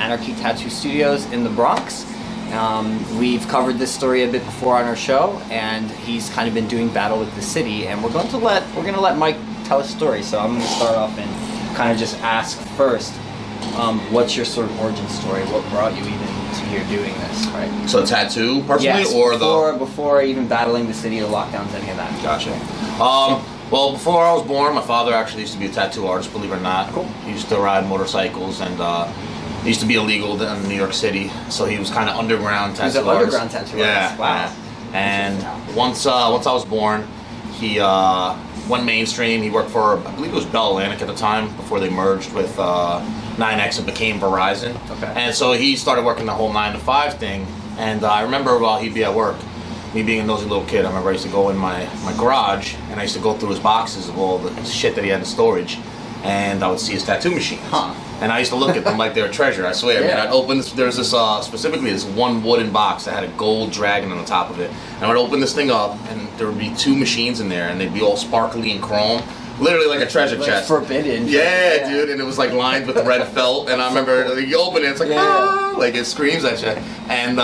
Anarchy Tattoo Studios in the Bronx. We've covered this story a bit before on our show, and he's kind of been doing battle with the city. And we're going to let Mike tell a story. So I'm going to start off and kind of just ask first, what's your sort of origin story? What brought you even to here doing this? Right. So tattoo personally, yes, or before even battling the city, the lockdowns, any of that. Gotcha. Well, before I was born, my father actually used to be a tattoo artist, believe it or not. Cool. He used to ride motorcycles, and he used to be illegal in New York City, so he was kind of underground tattoo artist. He was an underground tattoo artist. Wow. And once I was born, he went mainstream. He worked for, I believe it was Bell Atlantic at the time, before they merged with 9X and became Verizon. Okay. And so he started working the whole 9 to 5 thing. And I remember while he'd be at work, me being a nosy little kid, I remember I used to go in my garage and I used to go through his boxes of all the shit that he had in storage, and I would see his tattoo machines. Huh. And I used to look at them like they were treasure, I swear. Yeah. Man, I'd open this, there's this, specifically this one wooden box that had a gold dragon on the top of it. And I would open this thing up and there would be 2 machines in there and they'd be all sparkly and chrome. Literally like a treasure chest. Forbidden. Yeah, dude, and it was like lined with red felt, and I remember you open it, it's like, ah, like it screams at you. And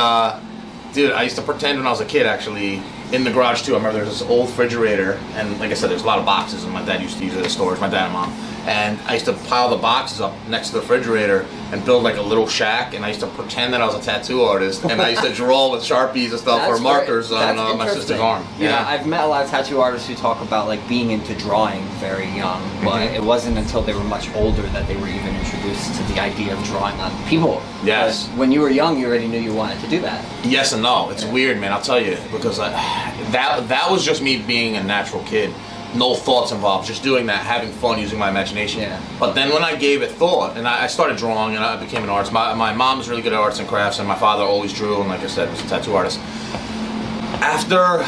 dude, I used to pretend when I was a kid, actually, in the garage too. I remember there's this old refrigerator, and like I said, there's a lot of boxes, and my dad used to use it as storage, my dad and mom. And I used to pile the boxes up next to the refrigerator and build like a little shack, and I used to pretend that I was a tattoo artist, and I used to draw with Sharpies and stuff, or markers on my sister's arm. You know, I've met a lot of tattoo artists who talk about like being into drawing very young, but it wasn't until they were much older that they were even introduced to the idea of drawing on people. Yes. But when you were young, you already knew you wanted to do that. Yes and no. It's weird, man. I'll tell you, because that was just me being a natural kid. No thoughts involved, just doing that, having fun, using my imagination. Yeah. But then when I gave it thought, and I started drawing, and I became an artist. My mom's really good at arts and crafts, and my father always drew, and like I said, was a tattoo artist. After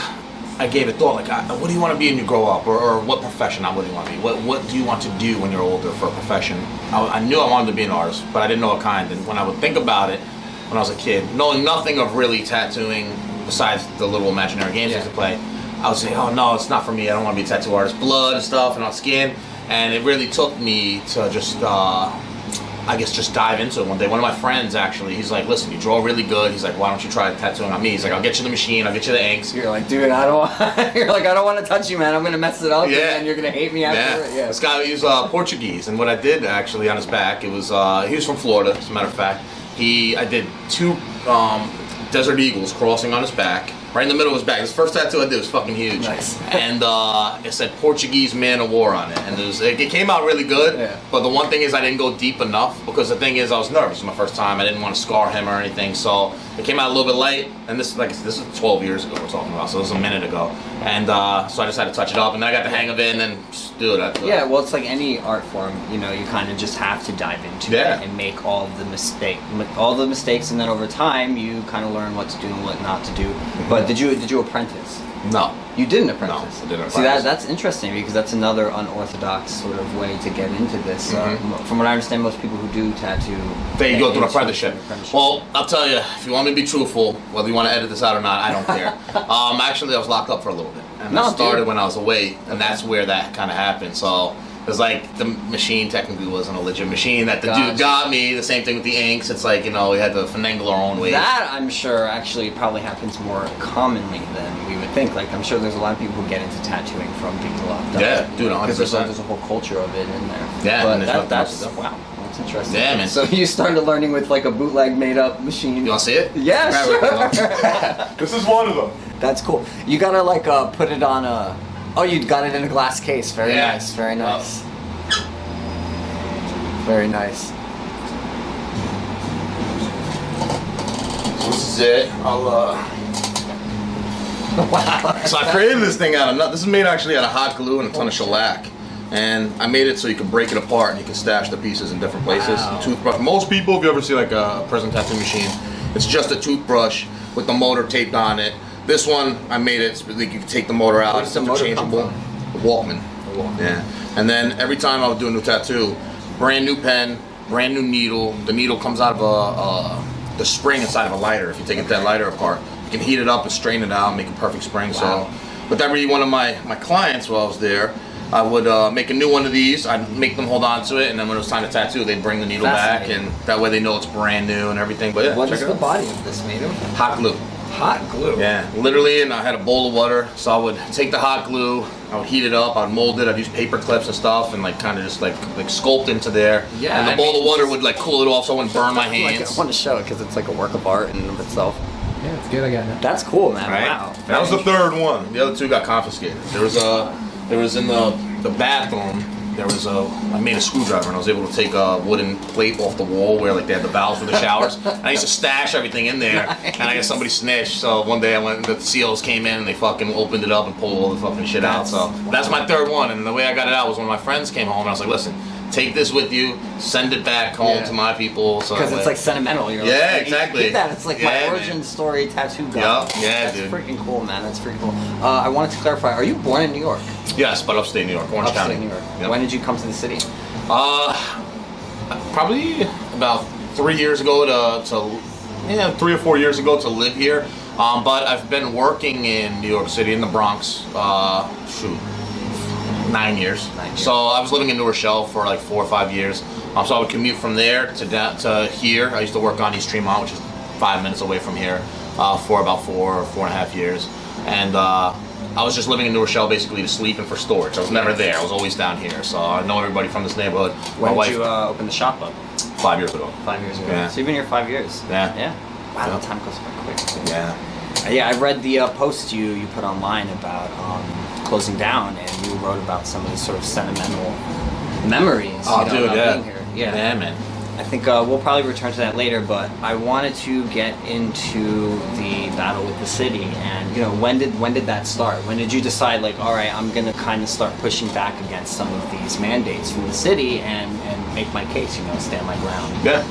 I gave it thought, like, what do you want to be when you grow up, or what profession? Not what do you want to be. What do you want to do when you're older for a profession? I knew I wanted to be an artist, but I didn't know what kind. And when I would think about it, when I was a kid, knowing nothing of really tattooing besides the little imaginary games I used to play, I would say, oh no, it's not for me. I don't want to be a tattoo artist. Blood and stuff and on skin. And it really took me to just, I guess, just dive into it one day. One of my friends, actually, he's like, listen, you draw really good. He's like, why don't you try tattooing on me? He's like, I'll get you the machine. I'll get you the inks. You're like, dude, I don't want to touch you, man. I'm going to mess it up. Yeah. And you're going to hate me after it. Yeah. This guy, he was Portuguese. And what I did, actually, on his back, it was, he was from Florida, as a matter of fact. I did 2 desert eagles crossing on his back. Right in the middle of his back. This first tattoo I did was fucking huge. Nice. And it said Portuguese Man of War on it. And it came out really good. Yeah. But the one thing is I didn't go deep enough, because the thing is I was nervous. It was my first time. I didn't want to scar him or anything. So it came out a little bit light. And this is 12 years ago we're talking about. So this was a minute ago. And so I just had to touch it up. And then I got the hang of it. And then, dude, yeah, well, it's like any art form. You know, you kind of just have to dive into it and make all the mistakes. And then over time, you kind of learn what to do and what not to do. But did you apprentice? No. You didn't apprentice? No, I didn't apprentice. See, that's interesting, because that's another unorthodox sort of way to get into this. From what I understand, most people who do tattoo... They go through an apprenticeship. Well, I'll tell you, if you want me to be truthful, whether you want to edit this out or not, I don't care. Actually, I was locked up for a little bit. And I started when I was away, and that's where that kind of happened. So it was like the machine technically wasn't a legit machine that the dude got me. The same thing with the inks. It's like, you know, we had to finagle our own way. That, I'm sure, actually probably happens more commonly than we would think. Like, I'm sure there's a lot of people who get into tattooing from being locked up. Yeah, dude, 100%. Because there's a whole culture of it in there. Yeah, but that's wow. That's interesting. Yeah, man. So you started learning with like a bootleg made-up machine. You want to see it? Yeah, sure. This is one of them. That's cool. You gotta like put it on a... Oh, you got it in a glass case. Very nice. Very nice. Very nice. So this is it. Wow. So I created this thing this is made actually out of hot glue and a ton of shellac. And I made it so you can break it apart and you can stash the pieces in different places. Wow. Toothbrush. Most people, if you ever see like a prison tattoo machine, it's just a toothbrush with the motor taped on it. This one, I made it so that you can take the motor out. It's interchangeable. The Walkman. Yeah. And then every time I would do a new tattoo, brand new pen, brand new needle. The needle comes out of the spring inside of a lighter. If you take that lighter apart, you can heat it up and strain it out and make a perfect spring. Wow. So with every one of my clients while I was there, I would make a new one of these. I'd make them hold on to it, and then when it was time to tattoo, they'd bring the needle back, and that way they know it's brand new and everything. But yeah, what is the body of this made of? Hot glue. Hot glue? Yeah, literally, and I had a bowl of water, so I would take the hot glue, I would heat it up, I'd mold it, I'd use paper clips and stuff, and like kind of just like sculpt into there. Yeah, and the bowl of water would like cool it off so I wouldn't burn my hands. Like, I want to show it because it's like a work of art in and of itself. Yeah, it's good. I got it. That's cool, man. Right? Wow. That was the third one. The other two got confiscated. There was in the bathroom. I made a screwdriver and I was able to take a wooden plate off the wall where like they had the valves for the showers. And I used to stash everything in there. Nice. And I guess somebody snitched. So one day I went, the SEALs came in and they fucking opened it up and pulled all the fucking shit out. So that's my third one. And the way I got it out was when my friends came home and I was like, listen, take this with you, send it back home to my people. So because it's like sentimental. You're yeah, like, exactly. Keep that. It's like my origin story tattoo gun. Yeah, that's dude. Freaking cool, man. That's freaking cool. I wanted to clarify. Are you born in New York? Yes, but upstate New York, Orange County. New York. Yep. When did you come to the city? Probably about 3 years ago 3 or 4 years ago to live here. But I've been working in New York City in the Bronx. 9 years. So I was living in New Rochelle for like 4 or 5 years. So I would commute from there to here. I used to work on East Tremont, which is 5 minutes away from here, for about 4.5 years. And I was just living in New Rochelle basically to sleep and for storage. I was never there. I was always down here. So I know everybody from this neighborhood. When did you open the shop up? 5 years ago. 5 years ago. Yeah. So you've been here 5 years. Yeah. Yeah. Wow, the time goes by quick. Yeah. Yeah, I read the post you put online about closing down, and you wrote about some of the sort of sentimental memories. Oh, dude, yeah. Being here. Yeah. Yeah, man. I think we'll probably return to that later, but I wanted to get into the battle with the city, and when did that start? When did you decide, like, all right, I'm gonna kind of start pushing back against some of these mandates from the city and make my case, stand my ground? Yeah.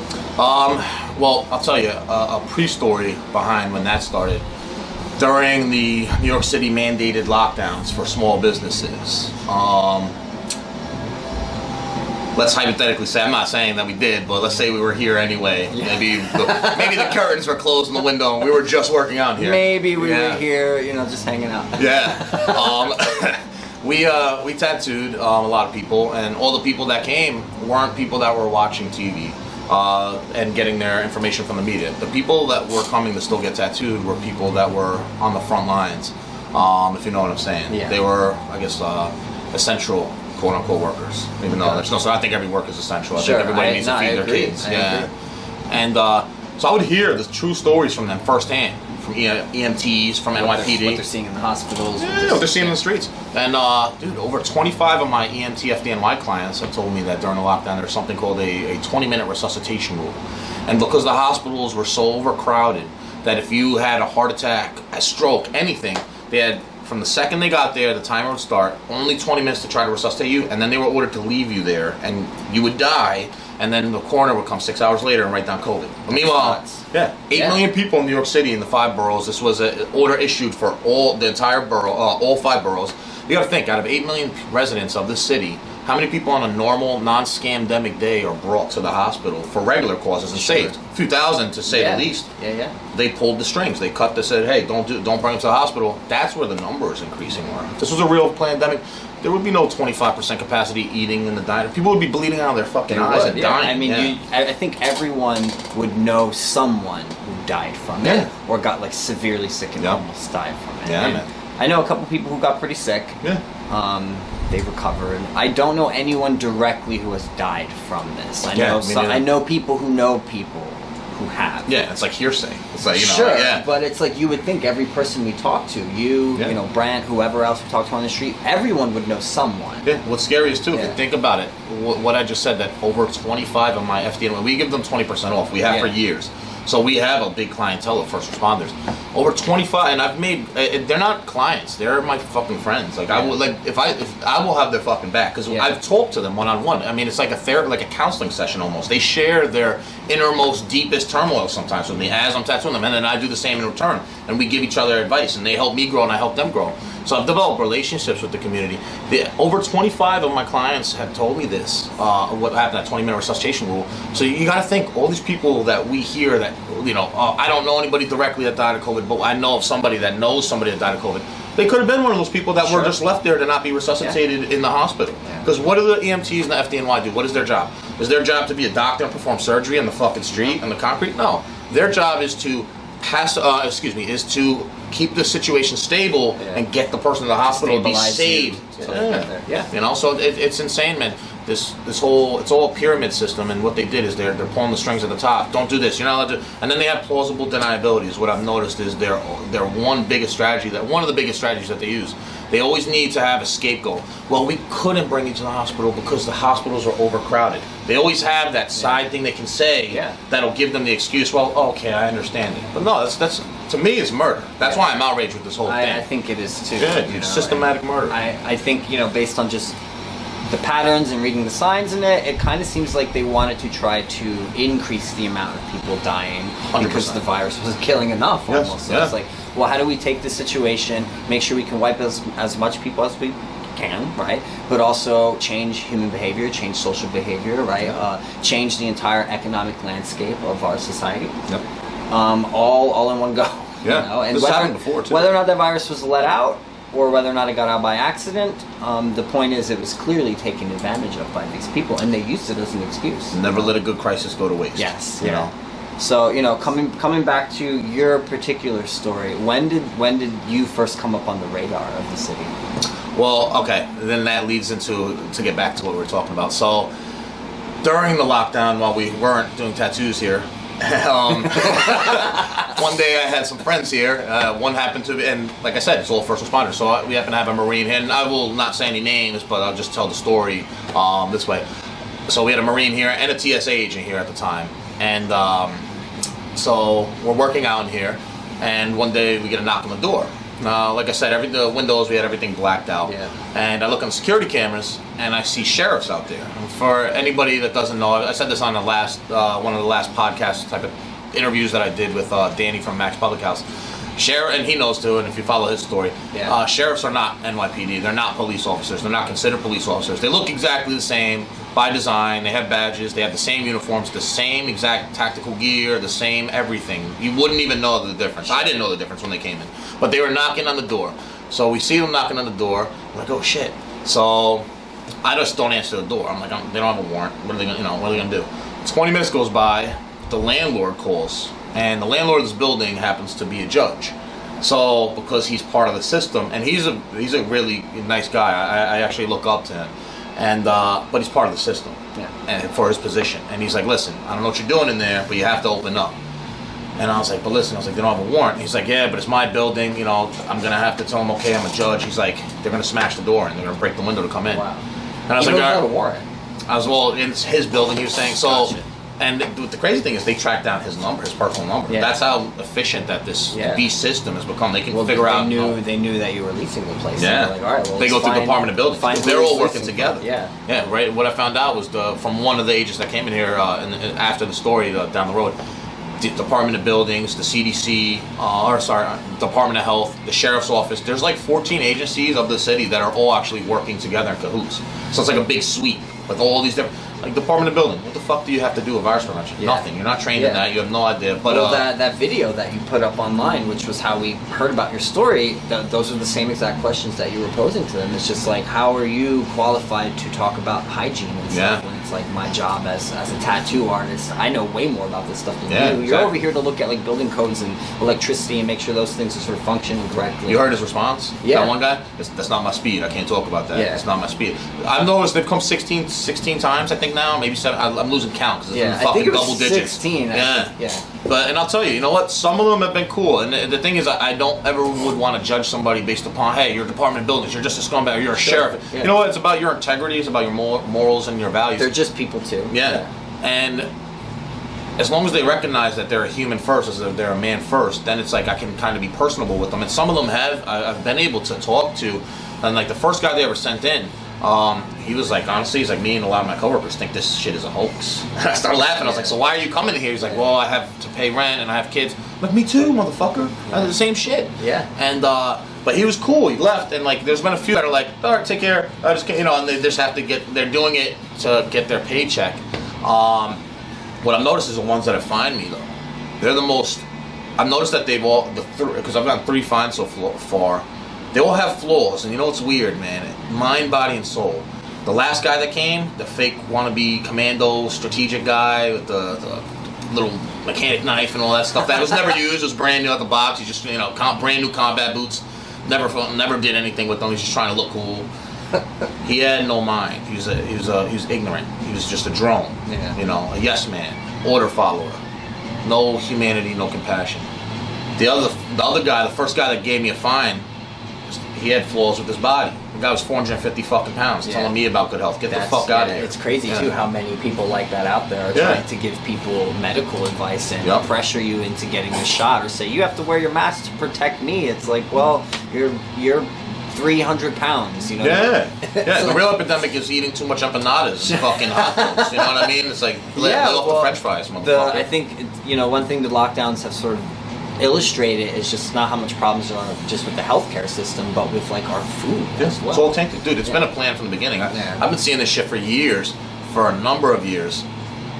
Well, I'll tell you a pre-story behind when that started. During the New York City mandated lockdowns for small businesses, let's hypothetically say, I'm not saying that we did, but let's say we were here anyway. Yeah. Maybe the curtains were closed in the window and we were just working out here. Maybe we were here, just hanging out. Yeah. We tattooed a lot of people, and all the people that came weren't people that were watching TV and getting their information from the media. The people that were coming to still get tattooed were people that were on the front lines, if you know what I'm saying. Yeah. They were, I guess, essential quote-unquote workers, even though there's no. So I think every work is essential. I think everybody needs to feed their kids. Yeah, and so I would hear the true stories from them firsthand, from EMTs, from NYPD. What they're seeing in the hospitals. Yeah, what they're seeing in the streets. And dude, over 25 of my EMT FDNY clients have told me that during the lockdown there's something called a 20-minute resuscitation rule, and because the hospitals were so overcrowded that if you had a heart attack, a stroke, anything, they had. From the second they got there, the timer would start, only 20 minutes to try to resuscitate you, and then they were ordered to leave you there, and you would die, and then the coroner would come 6 hours later and write down COVID. But meanwhile, 8 million people in New York City in the 5 boroughs. This was an order issued for the entire borough, all 5 boroughs. You gotta think, out of 8 million residents of this city, how many people on a normal, non-scamdemic day are brought to the hospital for regular causes and saved? A few thousand, to say the least. Yeah. They pulled the strings. They said, hey, don't bring them to the hospital. That's where the numbers increasing were. If this was a real pandemic, there would be no 25% capacity eating in the diner. People would be bleeding out of their fucking eyes and dying. I mean, I think everyone would know someone who died from it, or got like severely sick and almost died from it. Yeah, man. I know a couple people who got pretty sick. Yeah. They recovered. I don't know anyone directly who has died from this. I know people who have. Yeah, it's like hearsay. It's like, but it's like you would think every person we talk to, Brant, whoever else we talk to on the street, everyone would know someone. Yeah, what's scary is too, if you think about it, what I just said, that over 25 of my FDN, we give them 20% off. We have for years. So we have a big clientele of first responders. Over 25, and I've made. They're not clients. They're my fucking friends. Like I will, if I will have their fucking back, because I've talked to them one-on-one. I mean, it's like a therapy, like a counseling session almost. They share their innermost, deepest turmoil sometimes with me as I'm tattooing them, and then I do the same in return. And we give each other advice, and they help me grow, and I help them grow. So I've developed relationships with the community. Over 25 of my clients have told me this, what happened, that 20-minute resuscitation rule. So you got to think, all these people that we hear that, I don't know anybody directly that died of COVID, but I know of somebody that knows somebody that died of COVID. They could have been one of those people that were Sure. just left there to not be resuscitated in the hospital. Because what do the EMTs and the FDNY do? What is their job? Is their job to be a doctor and perform surgery on the fucking street and the concrete? No. Their job is to is to keep the situation stable and get the person to the hospital to be saved. Yeah. You know, so it's insane, man. It's all a pyramid system, and what they did is they're pulling the strings at the top. Don't do this, you're not allowed to. And then they have plausible deniabilities. What I've noticed is they're one of the biggest strategies that they use. They always need to have a scapegoat. Well, we couldn't bring you to the hospital because the hospitals are overcrowded. They always have that side thing they can say that'll give them the excuse. Well, okay, I understand it, but no, that's to me is murder. That's why I'm outraged with this whole thing. I think it is too. It's systematic murder. I think, based on just the patterns and reading the signs in it, it kind of seems like they wanted to try to increase the amount of people dying 100%. Because the virus was killing enough almost. So it's like, well, how do we take this situation, make sure we can wipe as much people as we can, right? But also change human behavior, change social behavior, right? Change the entire economic landscape of our society. Yep. All in one go. Yeah. And this happened before too. whether or not that virus was let out, or whether or not it got out by accident, the point is it was clearly taken advantage of by these people, and they used it as an excuse. Never let a good crisis go to waste. Yes. You know. So coming back to your particular story, when did you first come up on the radar of the city? Well, okay, then that leads into to get back to what we were talking about. So during the lockdown, while we weren't doing tattoos here. One day I had some friends here. One happened to be, and like I said, it's all first responders. So we happen to have a Marine here, and I will not say any names, but I'll just tell the story this way. So we had a Marine here and a TSA agent here at the time, and so we're working out in here, and one day we get a knock on the door. Like I said, the windows, we had everything blacked out. Yeah. And I look on the security cameras, and I see sheriffs out there. And for anybody that doesn't know, I said this on the last one of the last podcast type of interviews that I did with Danny from Max Public House. Sheriff, and he knows too, and if you follow his story, sheriffs are not NYPD. They're not police officers. They're not considered police officers. They look exactly the same by design. They have badges. They have the same uniforms, the same exact tactical gear, the same everything. You wouldn't even know the difference. I didn't know the difference when they came in, but they were knocking on the door. So we see them knocking on the door. I'm like, oh shit. So I just don't answer the door. I'm like, they don't have a warrant. What are they gonna do? 20 minutes goes by. The landlord calls. And the landlord of this building happens to be a judge. So because he's part of the system, and he's a really nice guy. I actually look up to him, and but he's part of the system, and for his position. And he's like, listen, I don't know what you're doing in there, but you have to open up. And I was like, but listen, they don't have a warrant. He's like, yeah, but it's my building. I'm gonna have to tell him, okay, I'm a judge. He's like, they're gonna smash the door and they're gonna break the window to come in. Wow. And I was you like, don't have a warrant. I was, well, it's his building. He was saying so. Gotcha. And the crazy thing is they track down his number, his personal number. Yeah. That's how efficient that this beast system has become. They can figure they out. They knew that you were leasing the place. Yeah. So like, all right, well, they go through Department of Buildings. They're all working together. Yeah. Yeah. Right. What I found out was from one of the agents that came in here and after the story down the road. The Department of Buildings, the CDC, Department of Health, the Sheriff's Office. There's like 14 agencies of the city that are all actually working together in cahoots. So it's like a big sweep with all these different. Like Department of Building, what the fuck do you have to do with virus prevention? Yeah. Nothing. You're not trained in that. You have no idea. But that video that you put up online, which was how we heard about your story, those are the same exact questions that you were posing to them. It's just like, how are you qualified to talk about hygiene and stuff when it's like my job as a tattoo artist? I know way more about this stuff than you. Exactly. You're over here to look at like building codes and electricity and make sure those things are sort of functioning correctly. You heard his response? Yeah. That one guy? That's not my speed. I can't talk about that. Yeah. It's not my speed. I've noticed they've come 16 times, I think now, maybe 7. I'm losing count because it's in fucking double digits. 16. Yeah. But and I'll tell you, you know what? Some of them have been cool. And the thing is, I don't ever would want to judge somebody based upon, hey, you're a Department of Buildings, you're just a scumbag, or you're a sheriff. Yeah. You know what? It's about your integrity. It's about your morals and your values. They're just people too. Yeah. And as long as they recognize that they're a human first, as if they're a man first, then it's like I can kind of be personable with them. And some of them I've been able to talk to. And like the first guy they ever sent in, he was like, honestly, he's like, me and a lot of my coworkers think this shit is a hoax. I started laughing. I was like, so why are you coming here? He's like, well, I have to pay rent and I have kids. I'm like, me too, motherfucker. I do the same shit. Yeah. And but he was cool. He left, and like, there's been a few that are like, all right, take care. I just, and they just have to they're doing it to get their paycheck. What I've noticed is the ones that have fined me though, they're the most. I've noticed that they've all because I've gotten 3 fines so far. They all have flaws, and you know what's weird, man? Mind, body, and soul. The last guy that came, the fake wannabe commando strategic guy with the little mechanic knife and all that stuff, that was never used. It was brand new out the box. He just, you know, brand new combat boots. Never did anything with them. He's just trying to look cool. He had no mind. He was ignorant. He was just a drone. Yeah. You know, a yes man, order follower. No humanity, no compassion. The other guy, the first guy that gave me a fine, he had flaws with his body. The guy was 450 fucking pounds, telling me about good health. Get the fuck out of here. It's crazy too how many people like that out there are trying to give people medical advice and pressure you into getting a shot, or say you have to wear your mask to protect me. It's like, well, you're 300 pounds, you know. The real epidemic is eating too much empanadas and fucking hot dogs. You know what I mean? It's like lay off the French fries, motherfucker. I think one thing the lockdowns have sort of illustrated is just not how much problems there are just with the healthcare system, but with like our food as well. It's all tainted, dude. It's been a plan from the beginning. I've been seeing this shit for years, for a number of years.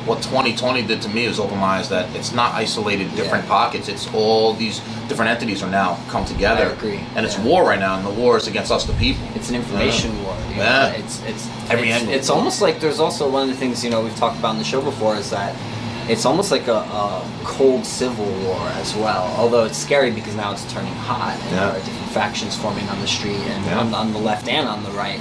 What 2020 did to me is open my eyes that it's not isolated different pockets. It's all these different entities are now come together. I agree. And it's war right now, and the war is against us, the people. It's an information war. It's every angle. It's almost like there's also one of the things we've talked about in the show before is that it's almost like a cold civil war as well. Although it's scary because now it's turning hot and there are different factions forming on the street and on the left and on the right.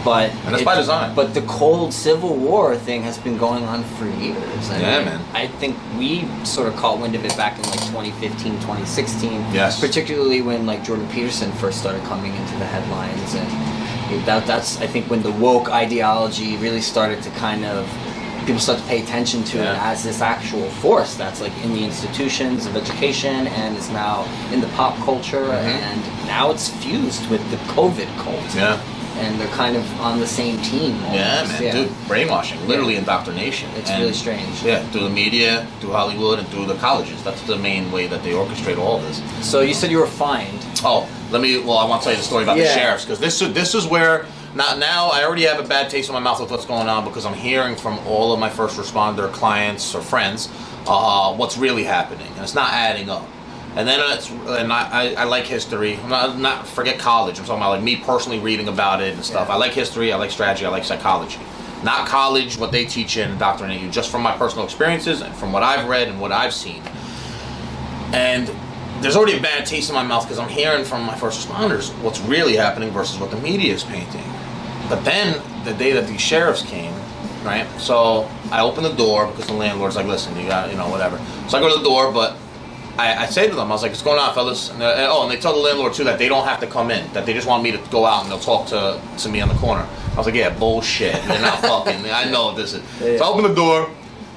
But and that's by design. But the cold civil war thing has been going on for years. Man. I think we sort of caught wind of it back in like 2015, 2016. Yes. Particularly when like Jordan Peterson first started coming into the headlines, and that's I think when the woke ideology really started to kind of people start to pay attention to it as this actual force that's like in the institutions of education and is now in the pop culture, and now it's fused with the COVID cult. Yeah. And they're kind of on the same team. Almost. Dude, brainwashing, literally indoctrination. It's really strange. Yeah, through the media, through Hollywood, and through the colleges. That's the main way that they orchestrate all of this. So you said you were fined. Oh, I want to tell you the story about the sheriffs, because this is where, now I already have a bad taste in my mouth with what's going on, because I'm hearing from all of my first responder clients or friends what's really happening, and it's not adding up. And then I like history. I'm not forget college. I'm talking about like me personally reading about it and stuff. I like history. I like strategy. I like psychology. Not college, what they teach and indoctrinate you. Just from my personal experiences and from what I've read and what I've seen. And there's already a bad taste in my mouth because I'm hearing from my first responders what's really happening versus what the media is painting. But then the day that these sheriffs came, right? So I open the door because the landlord's like, listen, you got, whatever. So I go to the door, but I say to them, I was like, what's going on, fellas? And they tell the landlord, too, that they don't have to come in, that they just want me to go out and they'll talk to me on the corner. I was like, yeah, bullshit. They're not fucking, I know what this is. So I open the door,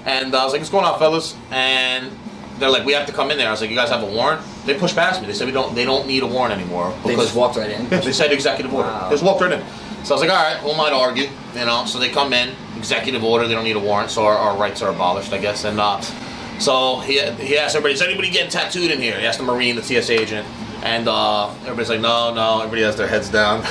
and I was like, what's going on, fellas? And they're like, we have to come in there. I was like, you guys have a warrant? They pushed past me. They said they don't need a warrant anymore. They just walked right in? They said executive order. They just walked right in. So I was like, all right, who am I to argue? So they come in, executive order, they don't need a warrant, so our rights are abolished, I guess. And so he asked everybody, is anybody getting tattooed in here? He asked the Marine, the TSA agent, and everybody's like, no, everybody has their heads down,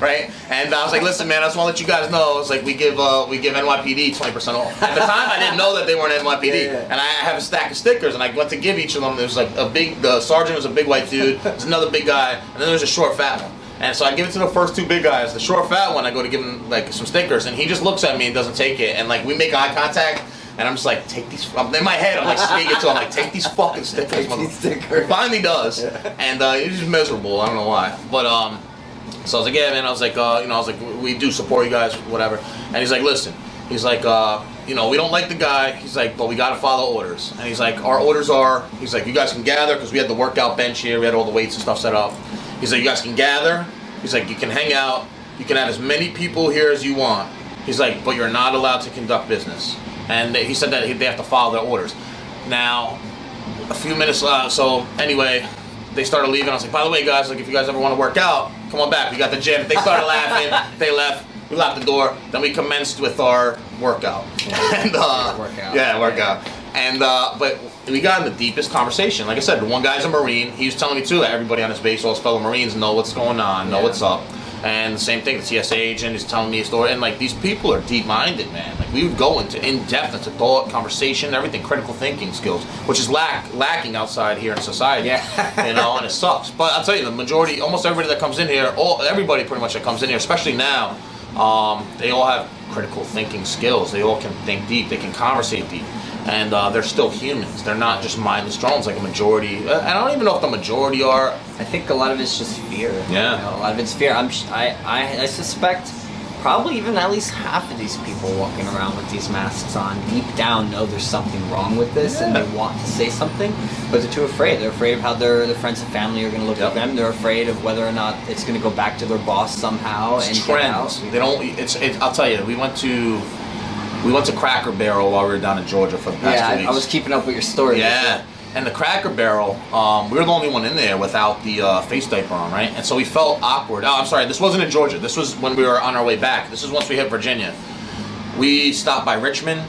right? And I was like, listen, man, I just want to let you guys know, it's like we give NYPD 20% off. At the time, I didn't know that they weren't NYPD, and I have a stack of stickers, and I went to give each of them. There was like the sergeant was a big white dude, there's another big guy, and then there's a short fat one. And so I give it to the first two big guys. The short fat one, I go to give him like some stickers, and he just looks at me and doesn't take it, and like we make eye contact. And I'm just like, take these. In my head, I'm like speaking to him, like, take these fucking stickers. He finally does, and he's just miserable. I don't know why, but so I was like, yeah, man. I was like, we do support you guys, whatever. And he's like, listen, he's like, we don't like the guy. He's like, but we gotta follow orders. And he's like, our orders are, he's like, you guys can gather because we had the workout bench here, we had all the weights and stuff set up. He's like, you guys can gather. He's like, you can hang out. You can have as many people here as you want. He's like, but you're not allowed to conduct business. And he said that they have to follow their orders. Now, a few minutes, so anyway, they started leaving. I was like, by the way, guys, like if you guys ever want to work out, come on back. We got the gym. They started laughing. They left. We locked the door. Then we commenced with our workout. And workout. And but we got in the deepest conversation. Like I said, the one guy's a Marine. He was telling me too that everybody on his base, all his fellow Marines, know what's going on, know what's up. And the same thing, the TSA agent is telling me a story, and like these people are deep-minded, man. Like we would go into in-depth into thought, conversation, everything, critical thinking skills, which is lacking outside here in society. Yeah. You know, and it sucks. But I'll tell you, the majority, almost everybody that comes in here, everybody pretty much that comes in here, especially now, they all have critical thinking skills. They all can think deep. They can conversate deep. And they're still humans. They're not just mindless drones like a majority. I don't even know if the majority are. I think a lot of it's just fear. Yeah. You know, a lot of it's fear. I suspect probably even at least half of these people walking around with these masks on deep down know there's something wrong with this, and they want to say something, but they're too afraid. They're afraid of how their friends and family are going to look at them. They're afraid of whether or not it's going to go back to their boss somehow. It's and trends. They don't. I'll tell you. We went to Cracker Barrel while we were down in Georgia for the past 2 weeks. I was keeping up with your story. Yeah. And the Cracker Barrel, we were the only one in there without the face diaper on, right? And so we felt awkward. Oh, I'm sorry, this wasn't in Georgia. This was when we were on our way back. This is once we hit Virginia. We stopped by Richmond.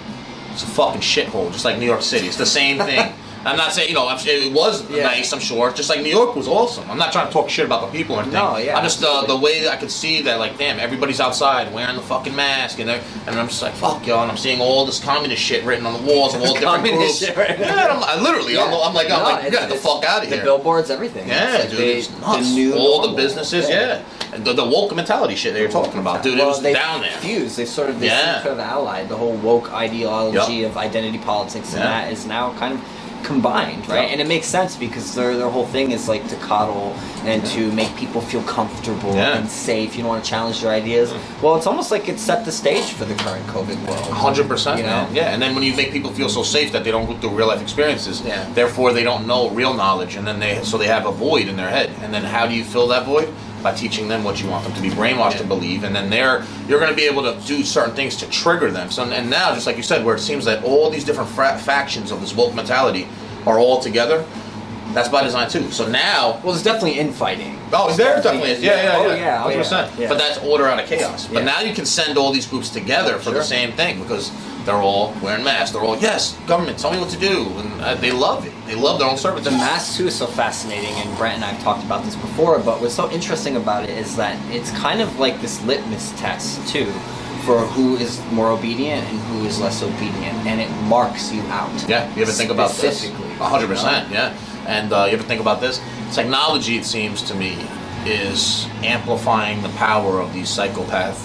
It's a fucking shithole, just like New York City. It's the same thing. I'm not saying, it was nice, I'm sure. Just like New York was awesome. I'm not trying to talk shit about the people or anything. No, yeah. I'm just, the way that I could see that, like, damn, everybody's outside wearing the fucking mask. And I'm just like, fuck, yo. And I'm seeing all this communist shit written on the walls of all different groups. Shit, right? Yeah, I'm like, get the fuck out of here. The billboards, everything. Yeah, dude, it's nuts. All the businesses, And the woke mentality shit they were talking about, dude, it was down there. Fused. They sort of allied. The whole woke ideology of identity politics and that is now kind of combined, right? And it makes sense because their whole thing is like to coddle and to make people feel comfortable and safe. You don't want to challenge their ideas. Well, it's almost like it set the stage for the current COVID world. 100%, you know? Yeah. And then when you make people feel so safe that they don't go through real life experiences, therefore they don't know real knowledge, and then they have a void in their head. And then how do you fill that void? By teaching them what you want them to be brainwashed to believe, and then you're going to be able to do certain things to trigger them. So, and now, just like you said, where it seems that all these different factions of this woke mentality are all together, that's by design too. So now, well, there's definitely infighting. Oh, there definitely is. Yeah, 100%. Yeah. But that's order out of chaos. But now you can send all these groups together for the same thing because they're all wearing masks. They're all, yes, government, tell me what to do. And they love it. They love their own services. The mask, too, is so fascinating, and Brent and I have talked about this before, but what's so interesting about it is that it's kind of like this litmus test, too, for who is more obedient and who is less obedient, and it marks you out. Yeah, you ever think about this? Specifically. 100%, yeah. And you ever think about this? Technology, it seems to me, is amplifying the power of these psychopath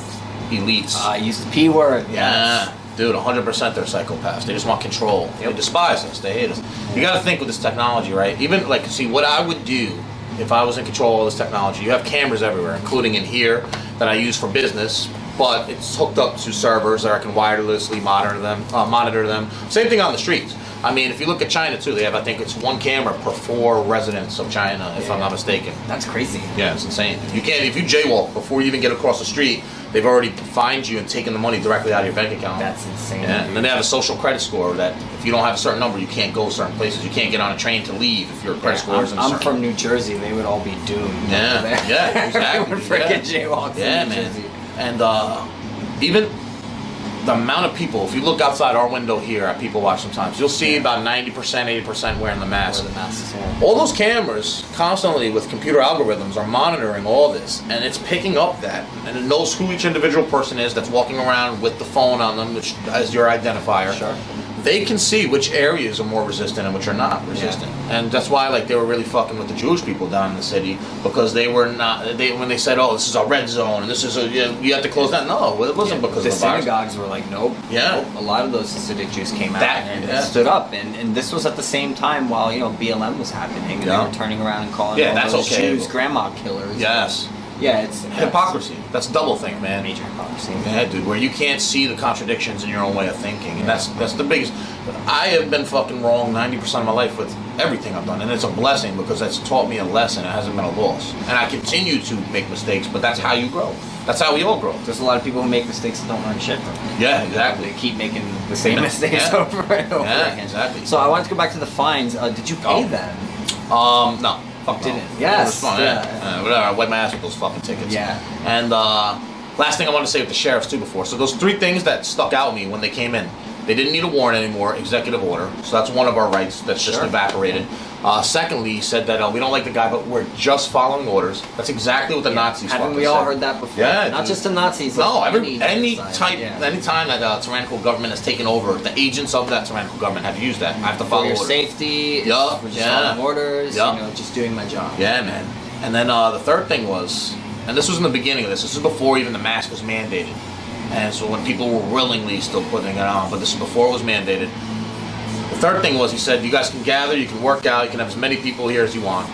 elites. Use the P word. Yeah. Dude, 100% they're psychopaths. They just want control. They despise us. They hate us. You got to think with this technology, right? Even, like, see, what I would do if I was in control of all this technology, you have cameras everywhere, including in here that I use for business, but it's hooked up to servers that I can wirelessly monitor them. Same thing on the streets. I mean, if you look at China, too, they have, I think it's 1 camera per 4 residents of China, if I'm not mistaken. That's crazy. Yeah, it's insane. If you jaywalk before you even get across the street, they've already fined you and taken the money directly out of your bank account. That's insane. Yeah, and then they have a social credit score that if you don't have a certain number, you can't go certain places. You can't get on a train to leave if your credit score isn't certain. I'm from New Jersey. They would all be doomed. Yeah, exactly. Freaking jaywalks in New Jersey. And even the amount of people, if you look outside our window here at People Watch sometimes, you'll see about 90%, 80% wearing the mask. All those cameras constantly with computer algorithms are monitoring all this, and it's picking up that, and it knows who each individual person is that's walking around with the phone on them, which as your identifier. Sure. They can see which areas are more resistant and which are not resistant, and that's why they were really fucking with the Jewish people down in the city, because they were not. When they said, "Oh, this is a red zone and this is you have to close that," no, it wasn't because the of the virus. synagogues were like, nope. Yeah. Nope. A lot of those Hasidic Jews came out and stood up, and this was at the same time while BLM was happening, and they were turning around and calling all those Jews grandma killers. Yes. Yeah, it's hypocrisy. That's double think, man. Major hypocrisy. Yeah, dude, where you can't see the contradictions in your own way of thinking, and that's the biggest. I have been fucking wrong 90% of my life with everything I've done, and it's a blessing because that's taught me a lesson. It hasn't been a loss, and I continue to make mistakes, but that's how you grow. That's how we all grow. There's a lot of people who make mistakes and don't learn shit from them. Yeah, exactly. They keep making the same mistakes over and over again. Exactly. So I wanted to go back to the fines. Did you pay them? No. Fuck didn't. Yes. It was fun, whatever. I wiped my ass with those fucking tickets. Yeah. And last thing I want to say with the sheriffs too before. So those 3 things that stuck out with me when they came in. They didn't need a warrant anymore, executive order. So that's one of our rights that's just evaporated. Secondly, he said that we don't like the guy, but we're just following orders. That's exactly what the Nazis Haven't fucking we all said. heard that before? Yeah, Not dude. just the Nazis. No, like anytime that tyrannical government has taken over, the agents of that tyrannical government have used that. I have to follow For your orders. safety, Yup, we're just following orders, just doing my job. Yeah, man. And then the third thing was, and this was in the beginning of this was before even the mask was mandated. And so when people were willingly still putting it on, but this is before it was mandated. The third thing was, he said, you guys can gather, you can work out, you can have as many people here as you want.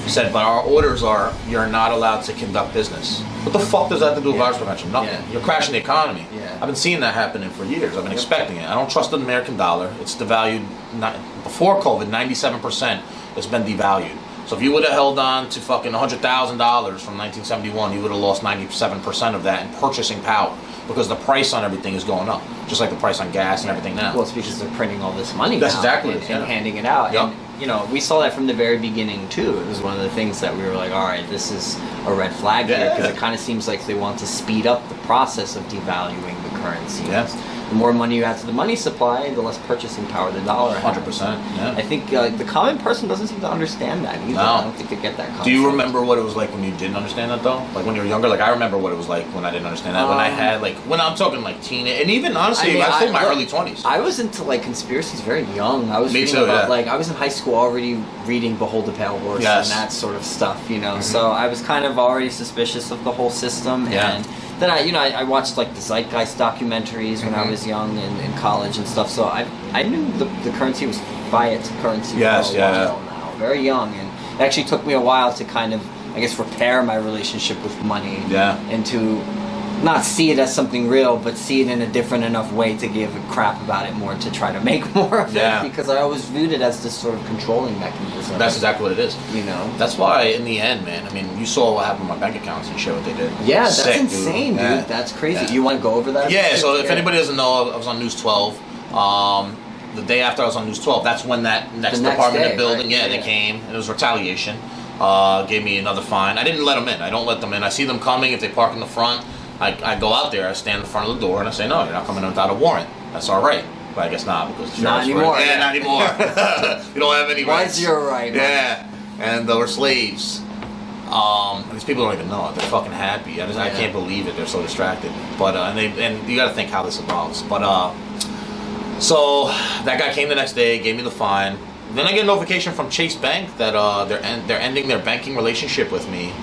He said, but our orders are, you're not allowed to conduct business. What the fuck does that have to do with virus prevention? Nothing. Yeah. You're crashing the economy. Yeah. I've been seeing that happening for years. I've been expecting it. I don't trust the American dollar. It's devalued. Before COVID, 97% it's been devalued. So if you would have held on to fucking $100,000 from 1971, you would have lost 97% of that in purchasing power, because the price on everything is going up, just like the price on gas and everything now. Well, it's because they're printing all this money That's now exactly and, it, and handing it out. Yep. And, we saw that from the very beginning, too. It was one of the things that we were like, all right, this is a red flag here, because it kind of seems like they want to speed up the process of devaluing the currency. Yes. The more money you add to the money supply, the less purchasing power the dollar has. 100%, yeah. I think the common person doesn't seem to understand that either. No. I don't think they get that concept. Do you remember what it was like when you didn't understand that, though? Like when you were younger? Like I remember what it was like when I didn't understand that. When I had when I'm talking like teenage, and even honestly, I was in my early 20s. I was into like conspiracies very young. I was reading about I was in high school already reading Behold the Pale Horse and that sort of stuff, Mm-hmm. So I was kind of already suspicious of the whole system. Yeah. And then I watched like the Zeitgeist documentaries when I was young and in college and stuff. So I knew the currency was fiat currency for a while now, very young, and it actually took me a while to kind of, I guess, repair my relationship with money. And to not see it as something real, but see it in a different enough way to give a crap about it more, to try to make more of it, because I always viewed it as this sort of controlling mechanism. That's exactly what it is. That's why, in the end, man, I mean, you saw what happened with my bank accounts and shit, what they did. Yeah, that's insane, dude. Yeah. That's crazy. You want to go over that? Yeah, so if anybody doesn't know, I was on News 12. The day after I was on News 12, that's when that next department of building, they came, and it was retaliation. Gave me another fine. I didn't let them in. I don't let them in. I see them coming. If they park in the front, I go out there, I stand in front of the door, and I say, no, you're not coming in without a warrant. That's all right. But I guess not, because the not anymore. Yeah, not anymore. We don't have any rights. What's your right? Yeah, and we're slaves. These people don't even know it. They're fucking happy. I can't believe it. They're so distracted. But and you got to think how this evolves. But so that guy came the next day, gave me the fine. Then I get a notification from Chase Bank that they're ending their banking relationship with me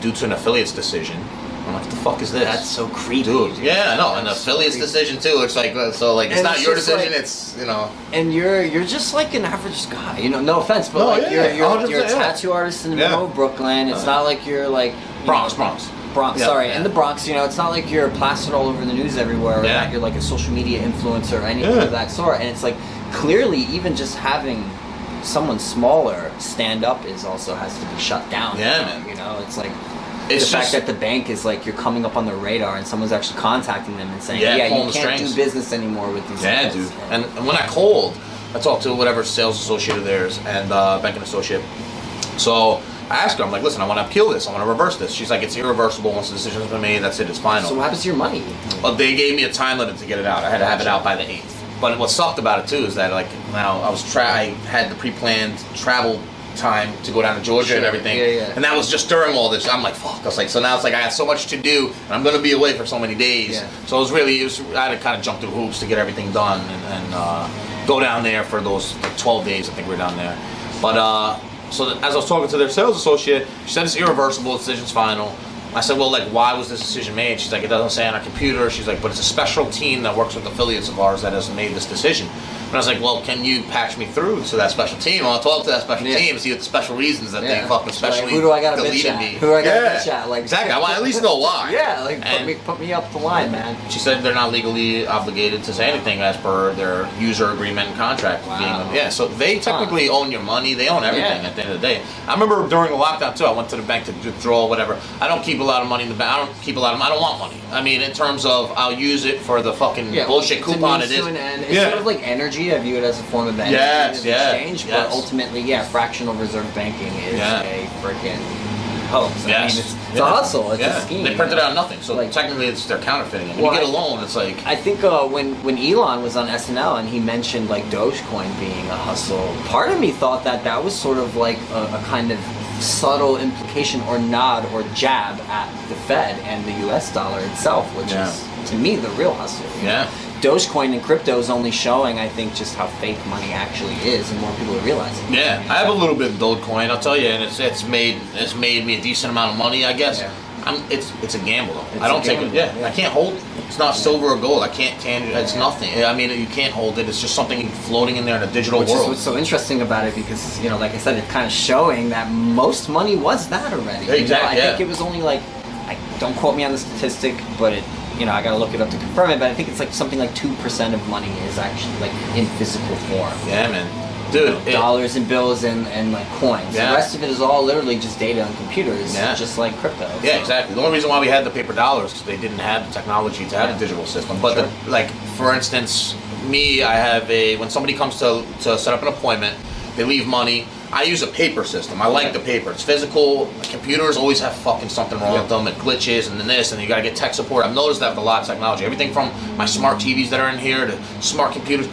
due to an affiliate's decision. I'm like, what the fuck is this? That's so creepy. Dude, yeah, I know. An affiliate's decision, too. It's like, so, like, it's not your decision, it's, And you're just like an average guy, no offense, but you're a tattoo artist in the middle of Brooklyn. It's not like you're like... Bronx. In the Bronx, it's not like you're plastered all over the news everywhere, or that you're like a social media influencer or anything of that sort. And it's like, clearly, even just having someone smaller stand up also has to be shut down. Yeah, man. It's like... the fact that the bank is like, you're coming up on the radar and someone's actually contacting them and saying, you can't do business anymore with these guys. Dude. And when I called, I talked to whatever sales associate of theirs and banking associate. So I asked her, I'm like, listen, I want to appeal this. I want to reverse this. She's like, it's irreversible. Once the decision's been made, that's it. It's final. So what happens to your money? Well, they gave me a time limit to get it out. I had to have it out by the 8th. But what sucked about it, too, is that, like, now I had the pre-planned travel time to go down to Georgia and everything, and that was just during all this. I'm like, fuck. I was like, so now it's like I have so much to do, and I'm gonna be away for so many days. So I had to kind of jump through hoops to get everything done and go down there for those 12 days. I think we were down there. But so as I was talking to their sales associate, she said it's irreversible. Decision's final. I said, well, like, why was this decision made? She's like, it doesn't say on our computer. She's like, but it's a special team that works with affiliates of ours that has made this decision. And I was like, well, can you patch me through to that special team? I'll talk to that special team and see what the special reasons that they fucking specially like, who do I got to bitch at? Who do I got to bitch at? Like, exactly. I want to at least know why. Put me up the line, man. She said they're not legally obligated to say anything as per their user agreement and contract. So they technically own your money. They own everything at the end of the day. I remember during the lockdown, too, I went to the bank to withdraw whatever. I don't keep a lot of money in the bank. I don't want money. I mean, in terms of I'll use it for the fucking bullshit coupon it is. It's sort of like energy. I view it as a form of energy exchange, but ultimately, fractional reserve banking is a freaking hoax. Yes. I mean, it's a hustle. It's a scheme. They printed out nothing, so Like, technically they're counterfeiting it. When well, you get a loan, it's like... I think when Elon was on SNL and he mentioned like Dogecoin being a hustle, part of me thought that was sort of like a kind of subtle implication or nod or jab at the Fed and the US dollar itself, which is, to me, the real hustle. Yeah. Dogecoin and crypto is only showing, I think, just how fake money actually is, and more people are realizing. Yeah, I have a little bit of Dogecoin, I'll tell you, and it's made me a decent amount of money, I guess. Yeah. It's a gamble though. It's I don't a take gamble, it. yeah. I can't hold it. It's not silver or gold. I can't it's nothing. I mean, you can't hold it. It's just something floating in there in a digital Which world. is what's so interesting about it, because, you know, like I said, it's kind of showing that most money was that already. Exactly. You know, I think it was only like, don't quote me on the statistic, but it, you know, I gotta look it up to confirm it, but I think it's like something like 2% of money is actually like in physical form. Yeah, man. Dude, Dollars and bills and like coins. Yeah. The rest of it is all literally just data on computers, Yeah. just like crypto. Yeah, so. exactly. The only reason why we had the paper dollars is because they didn't have the technology to have a digital system. But Sure. like, for instance, me, I have when somebody comes to set up an appointment, they leave money. I use a paper system. I like the paper. It's physical. Computers always have fucking something wrong with them. It glitches and then this, and you gotta get tech support. I've noticed that with a lot of technology. Everything from my smart TVs that are in here to smart computers.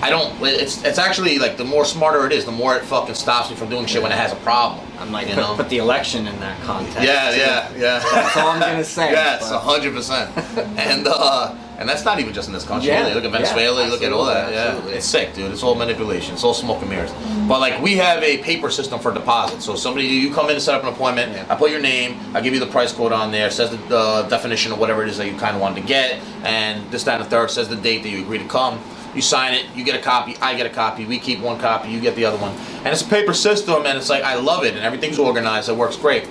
It's actually like the more smarter it is, the more it fucking stops me from doing shit when it has a problem. I'm like, you know? put the election in that context. Yeah. That's all I'm gonna say. Yes, but- 100%. And that's not even just in this country. Yeah, You look at Venezuela, you look at all that. absolutely, Yeah, absolutely. it's sick, dude. It's all manipulation. It's all smoke and mirrors. But like, we have a paper system for deposit. So you come in to set up an appointment. Yeah. I put your name. I give you the price code on there. It says the definition of whatever it is that you kind of wanted to get, and this, that, and the third says the date that you agree to come. You sign it, you get a copy, I get a copy, we keep one copy, you get the other one. And it's a paper system, and it's like, I love it, and everything's organized, it works great.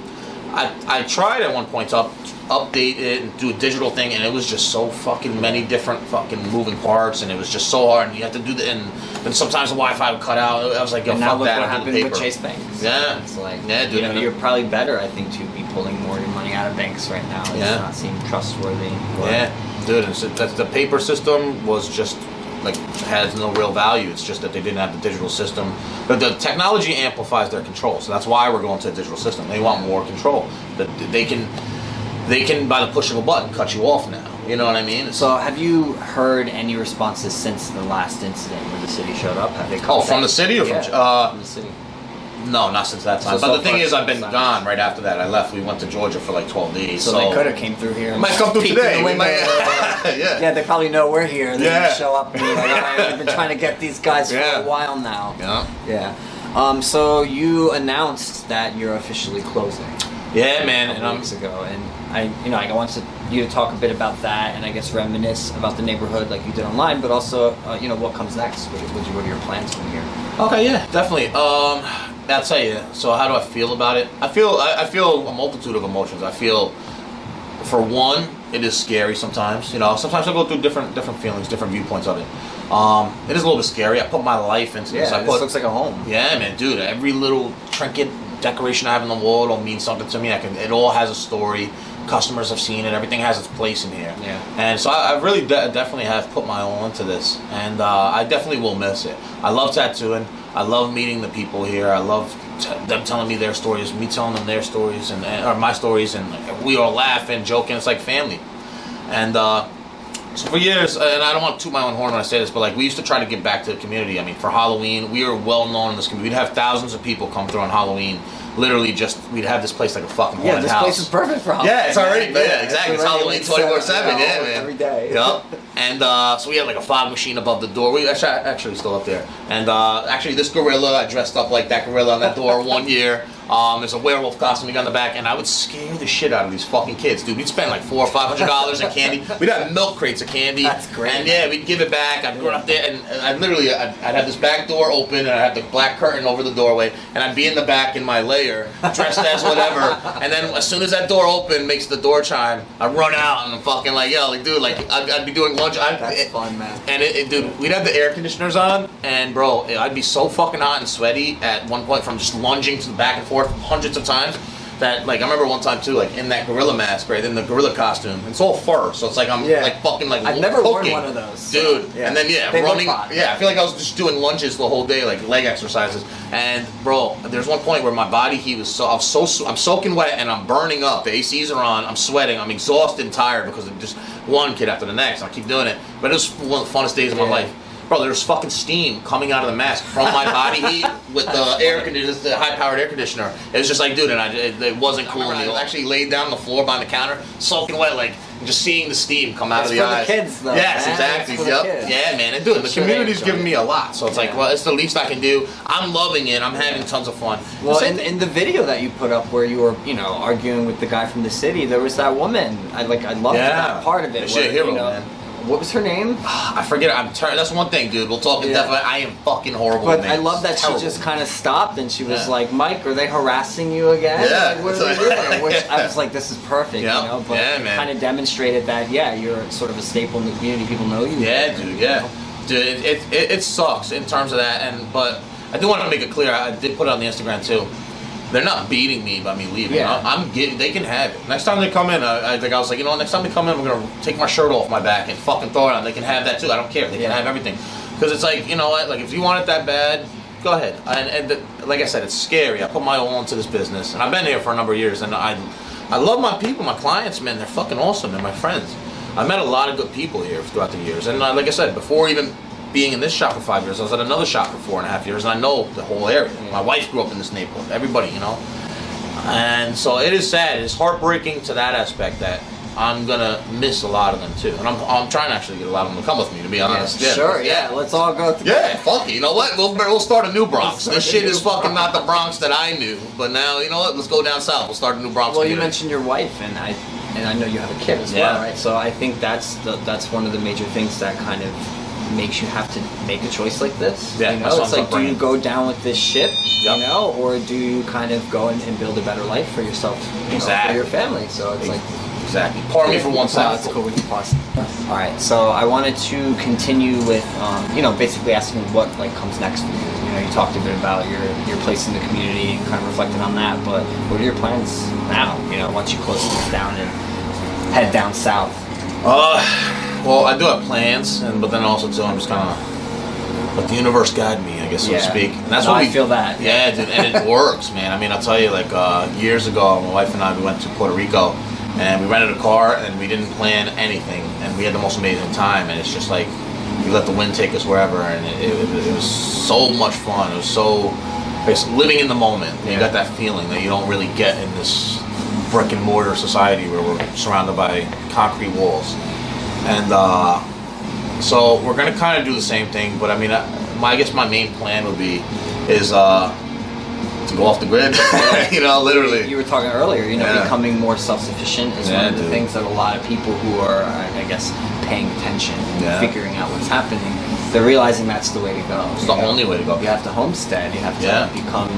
I tried at one point to update it and do a digital thing, and it was just so fucking many different fucking moving parts, and it was just so hard, and you had to do the, and then sometimes the Wi-Fi would cut out. I was like, yo, And now fuck look that, what I'll do the happened with paper. Chase Banks. Yeah. It's like, Yeah, dude. you know, you're probably better, I think, to be pulling more of your money out of banks right now. It's Yeah. not seem trustworthy. Yeah, dude, that's the paper system was just like has no real value. It's just that they didn't have the digital system. But the technology amplifies their control, so that's why we're going to a digital system. They want more control. That they can by the push of a button cut you off now. You know what I mean? So have you heard any responses since the last incident where the city showed up? Have they come from the city or from from the city? No, not since that time. So But the thing far, is, I've been silence. gone right after that. I left. We went to Georgia for like 12 days. So they could have came through here. And Might come through peeked in today. the We window. might- yeah. Yeah, they probably know we're here. They Yeah. show up and be like, all right, we've been trying to get these guys for Yeah. a while now. Yeah. Yeah. So you announced that you're officially closing. Yeah, man. A And couple weeks ago, and I wanted you to talk a bit about that, and I guess reminisce about the neighborhood like you did online, but also, what comes next. What are your plans from here? Okay, yeah, definitely. I'll tell you. So how do I feel about it? I feel a multitude of emotions. I feel, for one, it is scary sometimes. Sometimes I go through different feelings, different viewpoints of it. It is a little bit scary. I put my life into this. This looks like a home. Yeah, man, dude. Every little trinket, decoration I have on the wall, it all means something to me. It all has a story. Customers have seen it. Everything has its place in here. Yeah. And so I really definitely have put my all into this, and I definitely will miss it. I love tattooing. I love meeting the people here. I love them telling me their stories, me telling them their stories, or my stories, and we all laughing, joking. It's like family. And so for years, and I don't want to toot my own horn when I say this, but like we used to try to give back to the community. I mean, for Halloween, we were well known in this community. We'd have thousands of people come through on Halloween. Literally, we'd have this place like a fucking haunted This house. place is perfect for Halloween. Yeah, it's already, exactly. It's already Halloween like 24/7, yeah, man. Every day. Yep. And so we had like a fog machine above the door. We actually still up there. And actually, this gorilla, I dressed up like that gorilla on that door one year. There's a werewolf costume we got on the back, and I would scare the shit out of these fucking kids, dude. We'd spend like $400 or $500 in candy. We'd have milk crates of candy. That's great. And yeah, we'd give it back. I'd run up there, and I'd have this back door open, and I'd have the black curtain over the doorway, and I'd be in the back in my lair, dressed as whatever. And then as soon as that door open, makes the door chime, I'd run out and I'm fucking like, dude, like I'd be doing lunch. That's fun, man. And dude, we'd have the air conditioners on, and bro, I'd be so fucking hot and sweaty at one point from just lunging to the back and forth hundreds of times. that, like, I remember one time too, like in that gorilla mask, right, in the gorilla costume. It's all fur, so it's like I'm like fucking like I've never worn poking, one of those, dude. Yeah. And then They look running. hot. Yeah, I feel like I was just doing lunges the whole day, like leg exercises. And bro, there's one point where my body heat was I'm soaking wet and I'm burning up. The ACs are on. I'm sweating. I'm exhausted and tired because of just one kid after the next. I keep doing it, but it was one of the funnest days of my life. Bro, there's fucking steam coming out of the mask from my body heat with the air conditioner, the high-powered air conditioner. It was just like, dude, and it wasn't cool. I actually laid down on the floor behind the counter, soaking wet, like just seeing the steam come out of the eyes. It's for the kids, though. Yes, man. exactly. Yep. Yeah, man. And dude, the community's giving me a lot, so it's like, well, it's the least I can do. I'm loving it. I'm having tons of fun. Well, in the video that you put up where you were, arguing with the guy from the city, there was that woman. I loved that part of it. She's a hero, man. What was her name? I forget. That's one thing, dude. We'll talk in depth. I am fucking horrible. But I love that she just kind of stopped and she was like, "Mike, are they harassing you again? Yeah. Like, what are they doing?" Which I was like, "This is perfect." But man. kind of demonstrated that you're sort of a staple in the community. People know you. Yeah, dude. Yeah, dude. It sucks in terms of that, but I do want to make it clear. I did put it on the Instagram too. They're not beating me by me leaving. Yeah. They can have it. Next time they come in, I was like, next time they come in, I'm gonna take my shirt off my back and fucking throw it on. They can have that too. I don't care. They can have everything. Because it's like, you know what? Like, if you want it that bad, go ahead. And like I said, it's scary. I put my all into this business, and I've been here for a number of years. And I love my people, my clients, man. They're fucking awesome. They're my friends. I met a lot of good people here throughout the years. And like I said, before even being in this shop for 5 years, I was at another shop for 4.5 years, and I know the whole area. My wife grew up in this neighborhood. Everybody, And so it is sad. It's heartbreaking to that aspect that I'm gonna miss a lot of them too. And I'm trying to actually get a lot of them to come with me, to be honest. Sure, let's all go together. Yeah, fuck it. You know what? We'll start a new Bronx. This shit is fucking not the Bronx that I knew. But now, you know what? Let's go down south. We'll start a new Bronx. Well, you mentioned your wife, and I know you have a kid as well, right? So I think that's one of the major things that kind of makes you have to make a choice like this. Yeah, it's like, do you go down with this ship, or do you kind of go and build a better life for yourself, for your family? So it's like exactly. Pardon me for one second. That's cool. We can pause. All right. So I wanted to continue with basically asking what comes next for you. You talked a bit about your place in the community and kind of reflecting on that, but what are your plans now? Once you close things down and head down south. Well, I do have plans, but then also too, I'm just kind of let the universe guide me, I guess, so to speak. And that's what I feel that. Yeah, dude, and it works, man. I mean, I'll tell you, years ago, my wife and I, we went to Puerto Rico, and we rented a car, and we didn't plan anything, and we had the most amazing time. And it's just like we let the wind take us wherever, and it was so much fun. It was so living in the moment. You got that feeling that you don't really get in this brick and mortar society where we're surrounded by concrete walls. And so we're gonna kind of do the same thing, but I mean, I guess my main plan would be to go off the grid. Literally. You were talking earlier, becoming more self-sufficient is one of the things that a lot of people who are, I guess, paying attention and figuring out what's happening, they're realizing that's the way to go. It's the only way to go. You have to homestead. You have to become,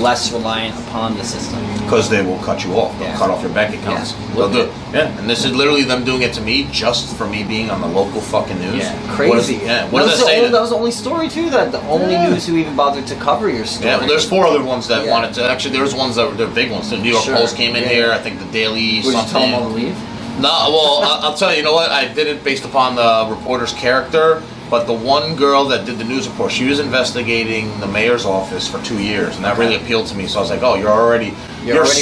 less reliant upon the system. Because they will cut you off. They'll cut off your bank accounts. They'll do it. Yeah. And this is literally them doing it to me just for me being on the local fucking news. Yeah. Crazy. What does that say? That was the only story too. That the only news who even bothered to cover your story. Yeah. Well, there's 4 other ones that wanted to. Actually, there's ones that were big ones. The New York Post came in here. I think the Daily. Would you tell them all to leave? No. Well, I'll tell you. You know what? I did it based upon the reporter's character. But the one girl that did the news report, she was investigating the mayor's office for 2 years, and that really appealed to me. So I was like, "Oh, you're already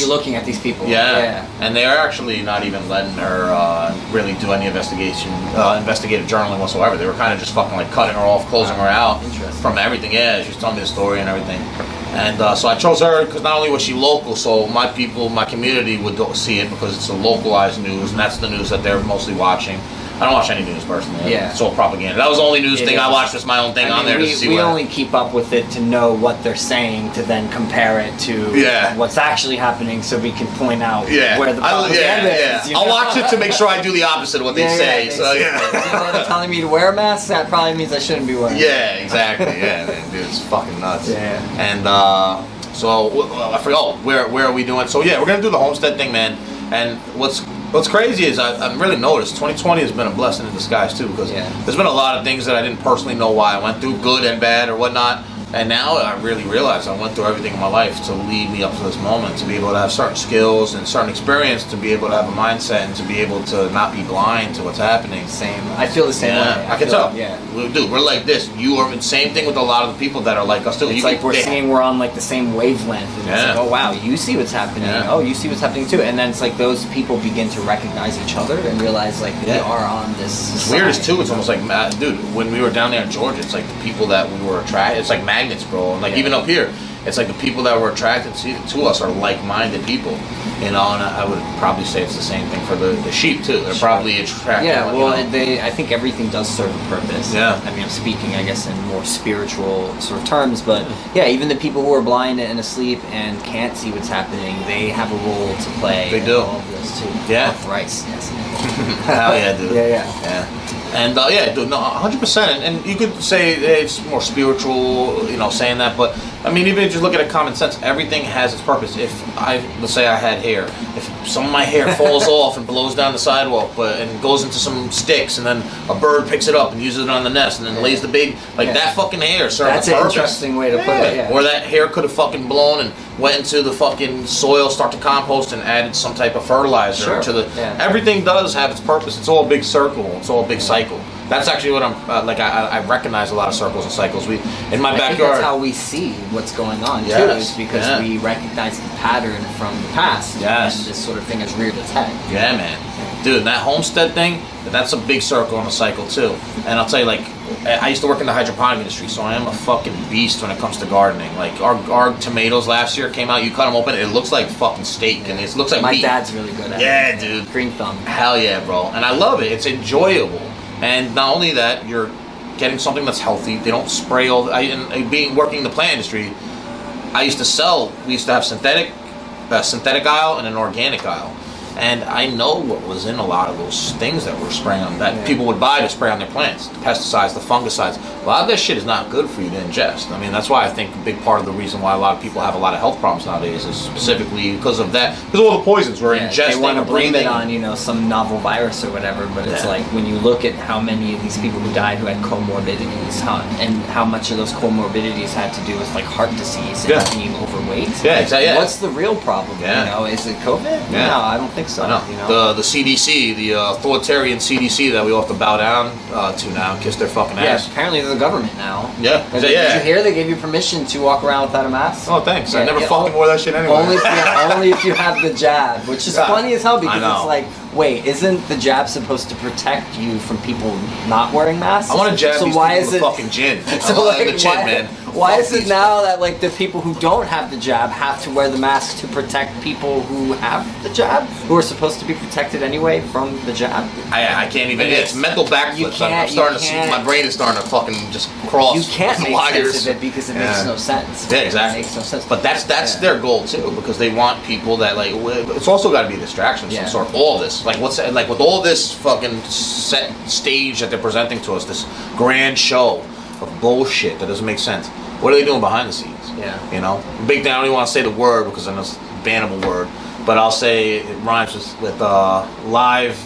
looking at these people." Yeah. And they are actually not even letting her really do any investigative journaling whatsoever. They were kind of just fucking cutting her off, closing her out from everything. Yeah, she was telling me the story and everything. And so I chose her because not only was she local, so my people, my community would see it because it's a localized news, and that's the news that they're mostly watching. I don't watch any news personally. Yeah. It's all propaganda. That was the only news thing I watched. Was my own thing on there to see. We only keep up with it to know what they're saying, to then compare it to what's actually happening, so we can point out where the propaganda is. I'll watch it to make sure I do the opposite of what they say. So they're telling me to wear a mask. That probably means I shouldn't be wearing. Yeah, exactly. Yeah, man, dude, it's fucking nuts. Yeah. And so I forgot where are we doing? So yeah, we're gonna do the homestead thing, man. And what's crazy is I've really noticed 2020 has been a blessing in disguise too, because there's been a lot of things that I didn't personally know why I went through, good and bad or whatnot. And now I really realize I went through everything in my life to lead me up to this moment, to be able to have certain skills and certain experience, to be able to have a mindset and to be able to not be blind to what's happening. Same. I feel the same way. I can tell. Yeah. Dude, we're like this. You are the same thing with a lot of the people that are like us too. It's like we're seeing we're on like the same wavelength. And it's like, oh wow, you see what's happening. Yeah. Oh, you see what's happening too. And then it's like those people begin to recognize each other and realize like we are on this. It's weirdest too. It's almost like, dude, when we were down there in Georgia, it's like the people that we were attracted. It's like magnets, bro. And like even up here, it's like the people that were attracted to us are like-minded people. You know, and I would probably say it's the same thing for the sheep too. They're probably attracted. Yeah, well, I think everything does serve a purpose. Yeah. I mean, I'm speaking, I guess, in more spiritual sort of terms, but yeah, even the people who are blind and asleep and can't see what's happening, they have a role to play. They do. In all of this too. Yeah. Oh, thrice. Yes. Hell yeah, dude. Yeah. And yeah, dude, no, 100%. And you could say it's more spiritual, you know, saying that. But I mean, even if you just look at it common sense, everything has its purpose. Let's say I had hair, if some of my hair falls off and blows down the sidewalk, and goes into some sticks, and then a bird picks it up and uses it on the nest, and then lays the big, that fucking hair serves a purpose. That's an interesting way to put it. Yeah. Or that hair could have fucking blown and went into the fucking soil, start to compost, and added some type of fertilizer to the. Yeah. Everything does have its purpose. It's all a big circle. It's all a big cycle. That's actually what I'm like. I recognize a lot of circles and cycles. In my backyard. I think that's how we see what's going on too. Is because we recognize the pattern from the past. Yes. And this sort of thing has reared its head. Yeah, man. Dude, that homestead thing, that's a big circle and a cycle too. And I'll tell you, like, I used to work in the hydroponic industry, so I am a fucking beast when it comes to gardening. Like, our tomatoes last year came out, you cut them open, it looks like fucking steak, and it looks like My meat. dad's really good at it. Yeah, dude. Green thumb. Hell yeah, bro. And I love it. It's enjoyable. And not only that, you're getting something that's healthy. They don't spray all. Working in the plant industry, we used to have synthetic aisle and an organic aisle. And I know what was in a lot of those things that were spraying on, that people would buy to spray on their plants. The pesticides, the fungicides. A lot of this shit is not good for you to ingest. I mean, that's why I think a big part of the reason why a lot of people have a lot of health problems nowadays is specifically because of that. Because all the poisons we're ingesting. They want to blame it on, some novel virus or whatever, but it's like when you look at how many of these people who died who had comorbidities, and how much of those comorbidities had to do with like heart disease and being overweight. Yeah, exactly. Yeah. What's the real problem? Yeah. Is it COVID? Yeah. No, I don't think so. I know. The CDC, the authoritarian CDC that we all have to bow down to now, kiss their fucking ass. Yeah, apparently they're the government now. Yeah. Did you hear they gave you permission to walk around without a mask? Oh, thanks. I never fucking wore that shit anyway. Only if you have the jab, which is funny as hell because it's like, wait, isn't the jab supposed to protect you from people not wearing masks? I want to jab these people in the fucking chin. Man. Why is it now that like the people who don't have the jab have to wear the mask to protect people who have the jab, who are supposed to be protected anyway from the jab? I can't even. It's mental backflips. I'm starting to see. My brain is starting to fucking just cross. You can't make wires. sense of it because it makes no sense. Yeah, exactly. It makes no sense. But that's their goal too, because they want people that like. It's also got to be a distraction of some sort. All this, like with all this fucking set stage that they're presenting to us, this grand show of bullshit that doesn't make sense. What are they doing behind the scenes? Yeah. Big thing. I don't even want to say the word because I know it's a bannable word, but I'll say it rhymes with live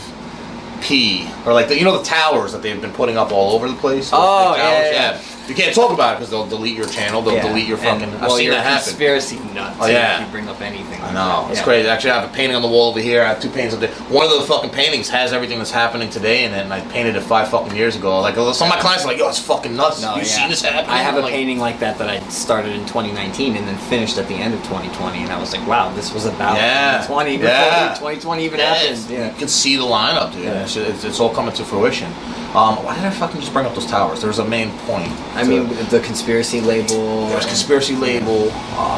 P, or like the towers that they've been putting up all over the place. Oh, yeah. You can't talk about it because they'll delete your channel. They'll delete your fucking. I've seen that happen. Conspiracy nuts. Oh yeah. If you bring up anything. I know. It's crazy. Actually, I have a painting on the wall over here. I have 2 paintings up there. One of the fucking paintings has everything that's happening today in it, and I painted it 5 fucking years ago. Like some of my clients are like, "Yo, it's fucking nuts. You seen this happen?" I have a painting like that I started in 2019 and then finished at the end of 2020, and I was like, "Wow, this was about 2020 before 2020 even happened." Yeah. You can see the lineup, dude. Yeah. It's all coming to fruition. Why did I fucking just bring up those towers? There was a main point. I mean, the conspiracy label. There's conspiracy label.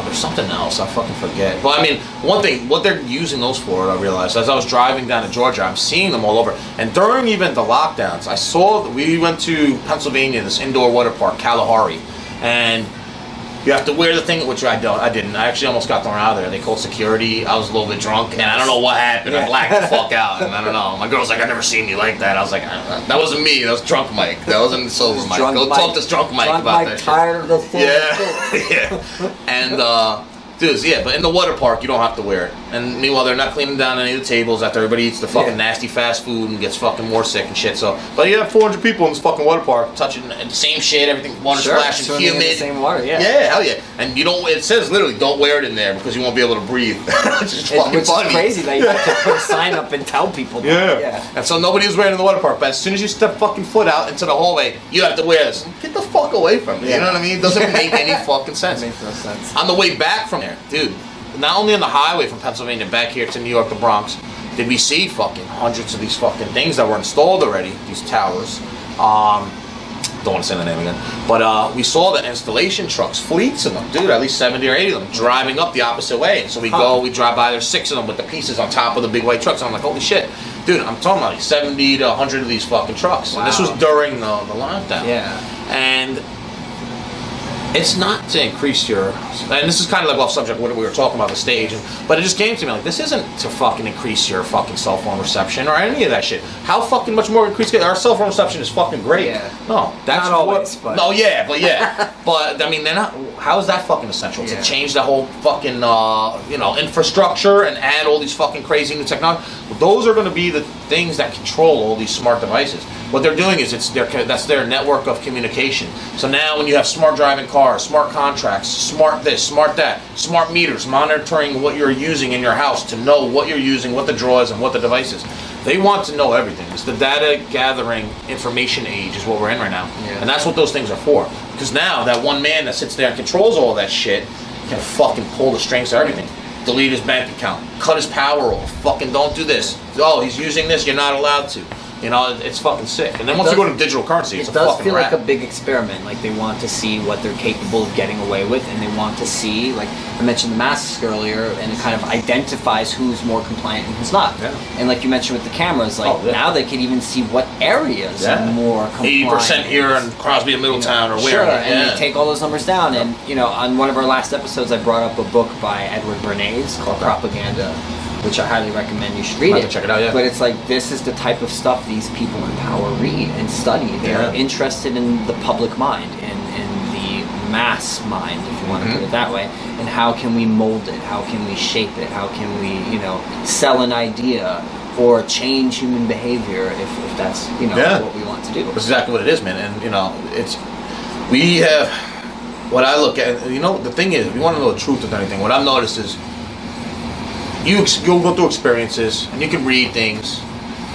There's something else. I fucking forget. But I mean, one thing, what they're using those for, I realized, as I was driving down to Georgia, I'm seeing them all over. And during even the lockdowns, we went to Pennsylvania, this indoor water park, Kalahari. And you have to wear the thing, which I didn't. I actually almost got thrown out of there. They called security. I was a little bit drunk, and I don't know what happened. I blacked the fuck out, and I don't know. My girl's like, "I never seen you like that." I was like, "That wasn't me. That was drunk Mike. That wasn't sober Mike. Go talk to drunk Mike about that shit." Tired of this. Yeah. And Dude, yeah, but in the water park, you don't have to wear it. And meanwhile, they're not cleaning down any of the tables after everybody eats the fucking nasty fast food and gets fucking more sick and shit. So, but you have 400 people in this fucking water park touching the same shit, everything, water splashing, humid. In the same water, yeah. Yeah, hell yeah. And you don't, it says literally, don't wear it in there because you won't be able to breathe. It's just fucking funny. It's crazy that you have to put a sign up and tell people that. Yeah. And so nobody was wearing it in the water park, but as soon as you step fucking foot out into the hallway, you have to wear this. Get the fuck away from me. You know what I mean? It doesn't make any fucking sense. It makes no sense. On the way back from there, dude, not only on the highway from Pennsylvania back here to New York, the Bronx, did we see fucking hundreds of these fucking things that were installed already, these towers. Don't want to say the name again. But we saw the installation trucks, fleets of them, dude, at least 70 or 80 of them, driving up the opposite way. So we drive by, there's 6 of them with the pieces on top of the big white trucks. And I'm like, holy shit. Dude, I'm talking about like 70 to 100 of these fucking trucks. Wow. And this was during the lockdown. Yeah. And it's not to increase your, and this is kind of like off subject what we were talking about the stage, but it just came to me like this isn't to fucking increase your fucking cell phone reception or any of that shit. How fucking much more increase? Our cell phone reception is fucking great. Yeah. No, that's not always. But. No, yeah, but I mean, they're not. How is that fucking essential to change the whole fucking infrastructure and add all these fucking crazy new technology? Those are going to be the things that control all these smart devices. What they're doing is that's their network of communication. So now when you have smart driving cars, smart contracts, smart this, smart that, smart meters, monitoring what you're using in your house to know what you're using, what the draw is, and what the device is. They want to know everything. It's the data gathering information age is what we're in right now. Yeah. And that's what those things are for. Because now that one man that sits there and controls all that shit can fucking pull the strings to everything. Delete his bank account, cut his power off, fucking don't do this. Oh, he's using this, you're not allowed to. You know, it's fucking sick. And then once you go to digital currency, it's a fucking It does feel wrap. like a big experiment. Like, they want to see what they're capable of getting away with, and they want to see, like, I mentioned the masks earlier, and it kind of identifies who's more compliant and who's not. Yeah. And like you mentioned with the cameras, like, now they can even see what areas are more compliant. 80% here in Crosby and Middletown, or where. Sure, and they take all those numbers down. And, on one of our last episodes, I brought up a book by Edward Bernays called Propaganda, which I highly recommend you should read it. Check it out, yeah. But it's like, this is the type of stuff these people in power read and study. They're interested in the public mind, in the mass mind, if you want to put it that way. And how can we mold it? How can we shape it? How can we, sell an idea or change human behavior if that's, what we want to do? That's exactly what it is, man. And, we have, what I look at, the thing is, if you want to know the truth of anything, what I've noticed is, you'll go through experiences and you can read things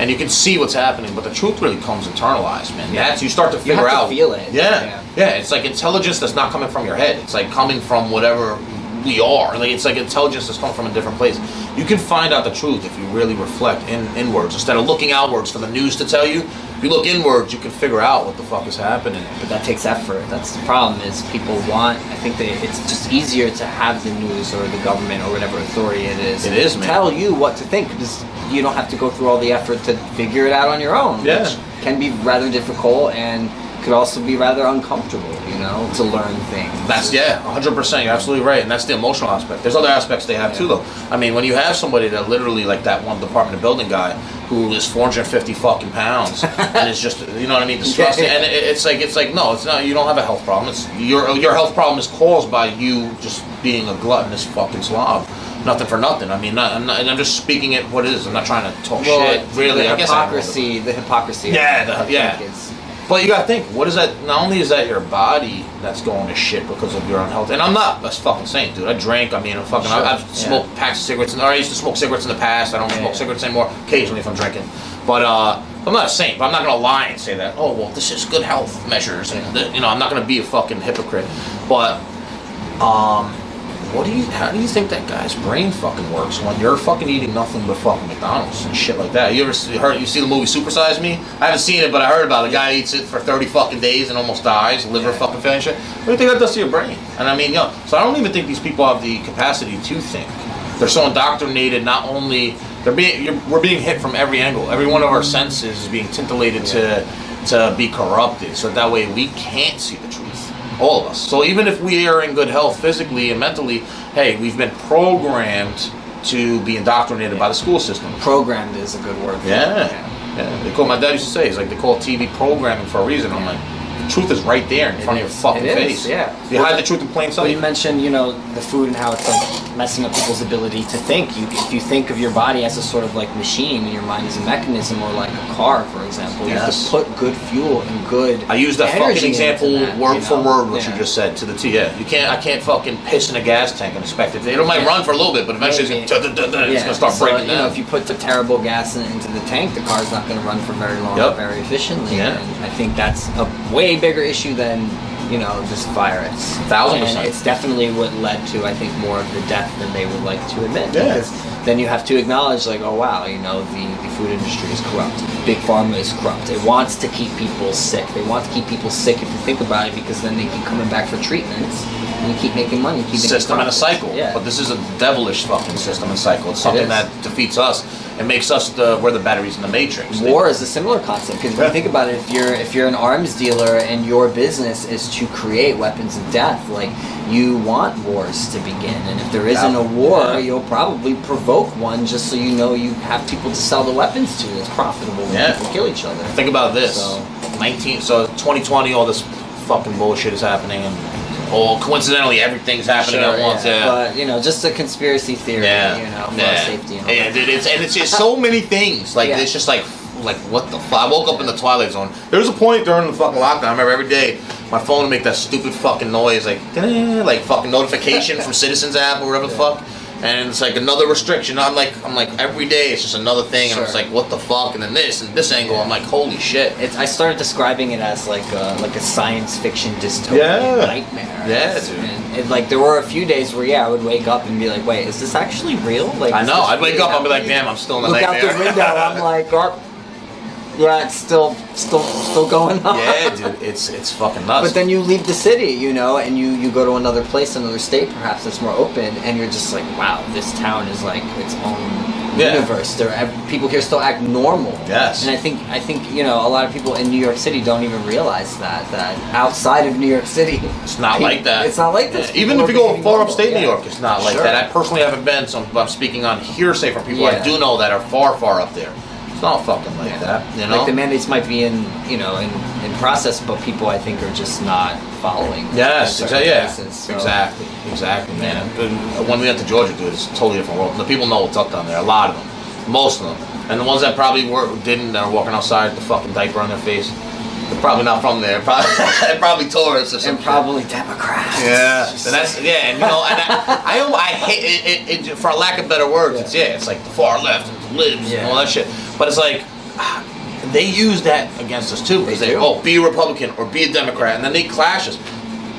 and you can see what's happening, but the truth really comes internalized, man. Yeah. That's you start to figure out. You have to feel it. Yeah. It's like intelligence that's not coming from your head. It's like coming from whatever we are. Like, it's like intelligence that's coming from a different place. You can find out the truth if you really reflect inwards instead of looking outwards for the news to tell you. If you look inwards, you can figure out what the fuck is happening. But that takes effort. That's the problem. Is people I think it's just easier to have the news or the government or whatever authority it is, man, tell you what to think, because you don't have to go through all the effort to figure it out on your own. Yeah. Which can be rather difficult and could also be rather uncomfortable, to learn things. That's 100%. You're absolutely right, and that's the emotional aspect. There's other aspects they have too, though. I mean, when you have somebody that literally, like that one Department of Building guy, who is 450 fucking pounds, and is just, you know what I mean, disgusting. And it's like, no, it's not. You don't have a health problem. It's your health problem is caused by you just being a gluttonous fucking slob. Nothing for nothing. I mean, I'm just speaking it what it is. I'm not trying to talk shit. Really, the I guess the hypocrisy. But you gotta think, what is that? Not only is that your body that's going to shit because of your unhealth, and I'm not a fucking saint, dude. I drink. I mean, I've smoked packs of cigarettes, or I used to smoke cigarettes in the past. I don't smoke cigarettes anymore. Occasionally, if I'm drinking, but I'm not a saint. But I'm not gonna lie and say that. Oh well, this is good health measures, and I'm not gonna be a fucking hypocrite. But how do you think that guy's brain fucking works when you're fucking eating nothing but fucking McDonald's and shit like that? You see the movie Super Size Me? I haven't seen it, but I heard about it. The guy eats it for 30 fucking days and almost dies, liver fucking failure and shit. What do you think that does to your brain? And I mean, so I don't even think these people have the capacity to think. They're so indoctrinated. Not only we're being hit from every angle. Every one of our senses is being tintillated to be corrupted, so that way we can't see the truth. All of us. So even if we are in good health physically and mentally, hey, we've been programmed to be indoctrinated by the school system. Programmed is a good word for it. Yeah. They call, my dad used to say, it's like they call TV programming for a reason. I'm like, The truth is right there in front of your fucking face. Yeah. You hide the truth in plain sight. Well, you mentioned, the food and how it's like messing up people's ability to think. If you think of your body as a sort of like machine and your mind is a mechanism, or like a car, for example, you have to put good fuel and good. I use that fucking example word for word what you just said to the T. Yeah, I can't fucking piss in a gas tank and expect it. It might run for a little bit, but eventually it's gonna start breaking down. If you put the terrible gas into the tank, the car's not going to run for very long, very efficiently. Yeah. And I think that's a way bigger issue than this virus. 1000%. And it's definitely what led to, I think, more of the death than they would like to admit. Yeah. Because then you have to acknowledge, like, oh wow, the food industry is corrupt. Big pharma is corrupt. It wants to keep people sick. They want to keep people sick, if you think about it, because then they keep coming back for treatments. And you keep making money. System and a cycle. Yeah. But this is a devilish fucking system and cycle. It's something that defeats us. It makes us we're the batteries in the matrix. War is a similar concept, because if you think about it, if you're an arms dealer and your business is to create weapons of death, like, you want wars to begin, and if there isn't a war, you'll probably provoke one just so you have people to sell the weapons to. It's profitable when people kill each other. Think about this. So 2020, all this fucking bullshit is happening, and coincidentally everying's happening at once. But just a conspiracy theory. For safety. And it's just so many things. Like it's just like what the fuck? I woke up in the Twilight Zone. There was a point during the fucking lockdown. I remember every day my phone would make that stupid fucking noise, like fucking notification from Citizens app or whatever the fuck. And it's like another restriction. I'm like every day it's just another thing, and it's like, what the fuck? And then this and this angle. I'm like, holy shit. I started describing it as like a science fiction dystopian nightmare. Yeah, dude. And there were a few days where I would wake up and be like, wait, is this actually real? Like, I know. I'd wake up, I'd be like, damn, I'm still in the nightmare. Look out the window. I'm like, yeah, it's still going on. Yeah, dude, it's fucking nuts. But then you leave the city, and you go to another place, another state, perhaps that's more open, and you're just like, wow, this town is like its own universe. People here still act normal. Yes. And I think a lot of people in New York City don't even realize that outside of New York City, it's not like that. It's not like this. Yeah. Even if you go far upstate New York, it's not like that. I personally haven't been, so I'm speaking on hearsay from people I do know that are far up there. It's not fucking like that, Like, the mandates might be in process, but people, I think, are just not following. Yes, exactly. So. Exactly, man. When we went to Georgia, dude, it's a totally different world. The people know what's up down there. A lot of them, most of them, and the ones that probably didn't, that are walking outside with the fucking diaper on their face. They're probably not from there. Probably tourists or something. And probably Democrats. Yeah, and that's and I hate it, for lack of better words. It's like the far left and libs and all that shit. But it's like they use that against us too, because they be a Republican or be a Democrat, and then they clash us.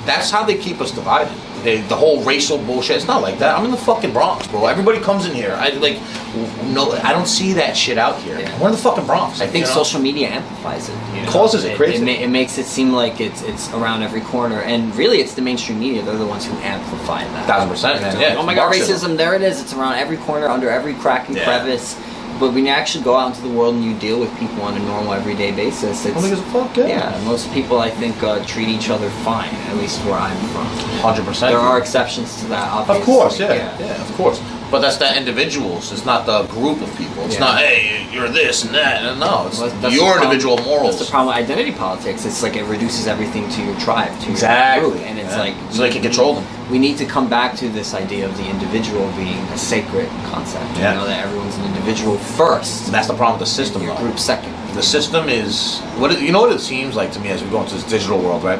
That's how they keep us divided. The whole racial bullshit. It's not like that. I'm in the fucking Bronx, bro. Everybody comes in here. I don't see that shit out here. Yeah. We're in the fucking Bronx. I think social media amplifies it. Causes it crazy. It makes it seem like it's around every corner, and really, it's the mainstream media. They're the ones who amplify that. 1000%, man. Yeah. Oh my God, racism! There it is. It's around every corner, under every crack and crevice. But when you actually go out into the world and you deal with people on a normal, everyday basis, it's... Nobody gives a fuck, yeah, most people, I think, treat each other fine, at least where I'm from. 100%. There are exceptions to that, obviously. Of course, yeah, of course. But that's the individuals. It's not the group of people. It's not, hey, you're this and that. No, it's your individual morals. That's the problem with identity politics. It's like it reduces everything to your tribe, to your group. And it's like... So they can control them. We need to come back to this idea of the individual being a sacred concept. Yeah. That everyone's an individual first. And that's the problem with the system, your group second. The system is... what it seems like to me as we go into this digital world, right?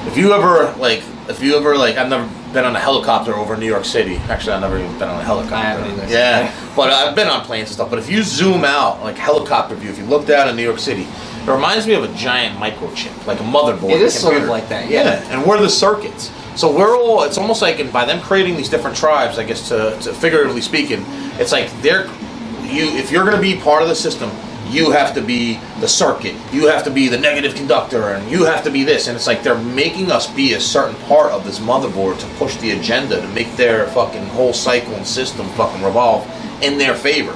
If you ever, I've never been on a helicopter over New York City. Actually, I've never even been on a helicopter. I haven't either. Yeah, but I've been on planes and stuff. But if you zoom out, like helicopter view, if you look down in New York City, it reminds me of a giant microchip, like a motherboard. It is sort of like that, yeah. And we're the circuits. So it's almost like by them creating these different tribes, I guess, to figuratively speaking, it's like if you're going to be part of the system, you have to be the circuit, you have to be the negative conductor, and you have to be this. And it's like they're making us be a certain part of this motherboard to push the agenda, to make their fucking whole cycle and system fucking revolve in their favor.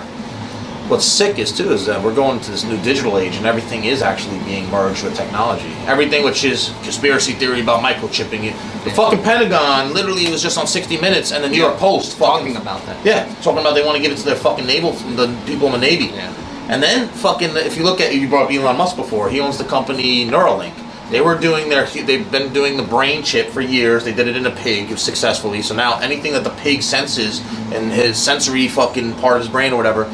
What's sick is that we're going to this new digital age, and everything is actually being merged with technology. Everything which is conspiracy theory about microchipping. The fucking Pentagon literally was just on 60 Minutes and the New York Post talking about that. Yeah, talking about they want to give it to their fucking the people in the Navy. Yeah. And then fucking, if you look at, you brought up Elon Musk before, he owns the company Neuralink. They were doing they've been doing the brain chip for years. They did it in a pig successfully. So now anything that the pig senses in his sensory fucking part of his brain or whatever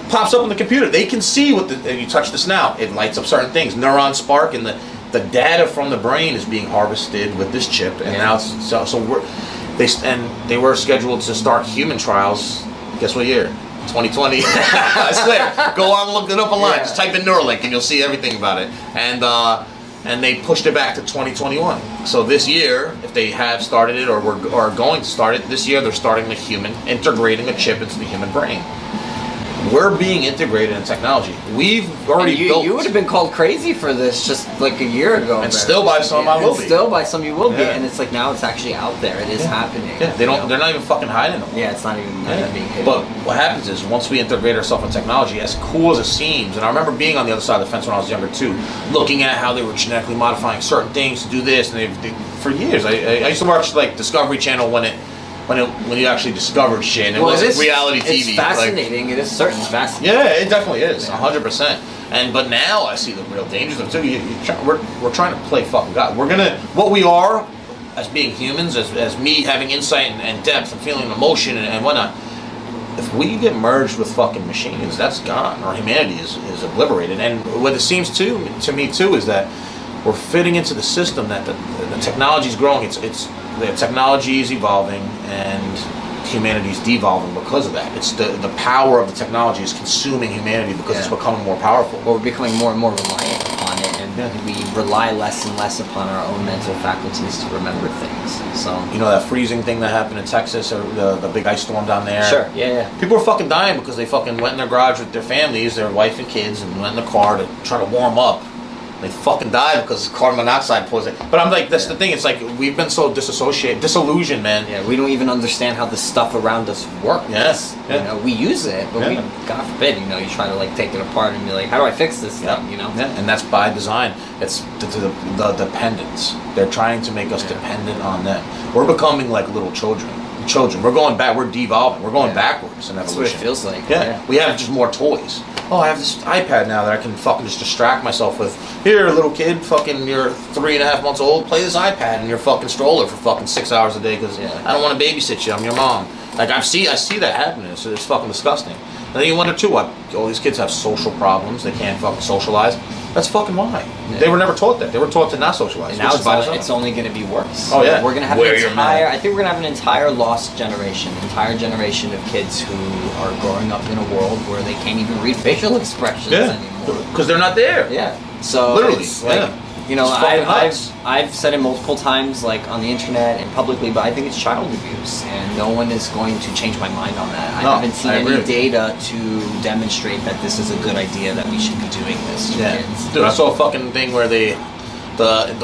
pops up on the computer. They can see you touch this now, it lights up certain things. Neurons spark, and the data from the brain is being harvested with this chip. And now they were scheduled to start human trials. Guess what year? 2020. I swear. Go on, look it up online. Just type in Neuralink and you'll see everything about it. And they pushed it back to 2021. So this year, if they have started it or are going to start it, this year they're starting integrating a chip into the human brain. We're being integrated in technology. We've already built. You would have been called crazy for this just like a year ago. And still by some I will be. Still by some you will be. And it's like now it's actually out there. It is happening. Yeah, they're not even fucking hiding them. Yeah, it's not even being hidden. But what happens is once we integrate ourselves in technology, as cool as it seems, and I remember being on the other side of the fence when I was younger too, looking at how they were genetically modifying certain things to do this, and they for years. I used to watch like Discovery Channel when you actually discovered shit, and it wasn't reality TV. It's fascinating. It is certainly fascinating. Yeah, it definitely is, 100%. But now I see the real dangers of it too. We're trying to play fucking God. What we are as being humans, as me having insight and depth and feeling emotion and whatnot. If we get merged with fucking machines, that's gone. Our humanity is obliterated. And what it seems to me too is that we're fitting into the system that the technology is growing. The technology is evolving and humanity is devolving because of that. It's the power of the technology is consuming humanity because it's becoming more powerful. Well, we're becoming more and more reliant upon it, and we rely less and less upon our own mental faculties to remember things. So you know that freezing thing that happened in Texas, or the big ice storm down there? Sure, yeah. People are fucking dying because they fucking went in their garage with their families, their wife and kids, and went in the car to try to warm up. They fucking died because carbon monoxide poisoning. But I'm like, that's the thing. It's like we've been so disillusioned, man. Yeah, we don't even understand how the stuff around us works. Yes. You know, we use it, but we, God forbid, you try to like take it apart and be like, how do I fix this thing? You know? Yeah. And that's by design. It's the dependence. They're trying to make us dependent on them. We're becoming like little children. We're going back. We're devolving. We're going backwards in evolution. That's what it feels like. Yeah. We have just more toys. Oh, I have this iPad now that I can fucking just distract myself with. Here, little kid, fucking, you're 3.5 months old, play this iPad in your fucking stroller for fucking 6 hours a day because I don't want to babysit you, I'm your mom. Like, I see that happening, it's fucking disgusting. And then you wonder too, why all these kids have social problems, they can't fucking socialize. That's fucking why. Yeah. They were never taught that. They were taught to not socialize. And now it's only going to be worse. Oh yeah. We're going to have I think we're going to have an entire lost generation, of kids who are growing up in a world where they can't even read facial expressions anymore. Because they're not there. Yeah. So literally, it's like, I've said it multiple times, like on the internet and publicly, but I think it's child abuse, and no one is going to change my mind on that. I haven't seen any data to demonstrate that this is a good idea, that we should be doing this to kids. Dude, I saw a fucking thing where the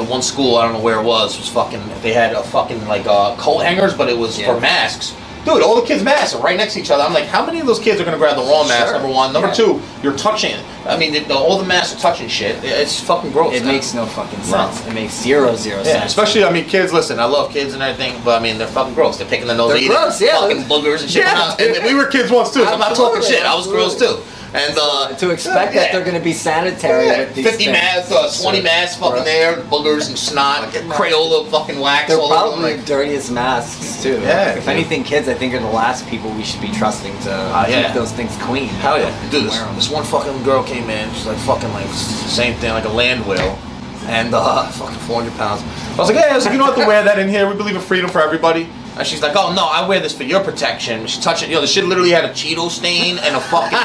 one school, I don't know where it was fucking, they had a fucking like coat hangers, but it was for masks. Dude, all the kids' masks are right next to each other. I'm like, how many of those kids are going to grab the wrong mask, number one? Number two, you're touching it. I mean, all the masks are touching shit. It's fucking gross. It makes no fucking sense. It makes zero sense. Especially, I mean, kids, listen, I love kids and everything, but I mean, they're fucking gross. They're picking their nose, eating fucking boogers and shit. And we were kids once too, so I'm not talking shit. I was gross too. And to expect that they're going to be sanitary with these 50 masks, 20 masks fucking there, boogers and snot, Crayola fucking wax. They're probably the dirtiest masks too. Yeah. If anything, kids I think are the last people we should be trusting to keep those things clean. Hell yeah. Dude, this one fucking girl came in, she's like fucking like same thing, like a land whale. And fucking 400 pounds. I was like, you don't have to wear that in here. We believe in freedom for everybody. And she's like, oh no, I wear this for your protection. She touched it, the shit literally had a Cheeto stain and a fucking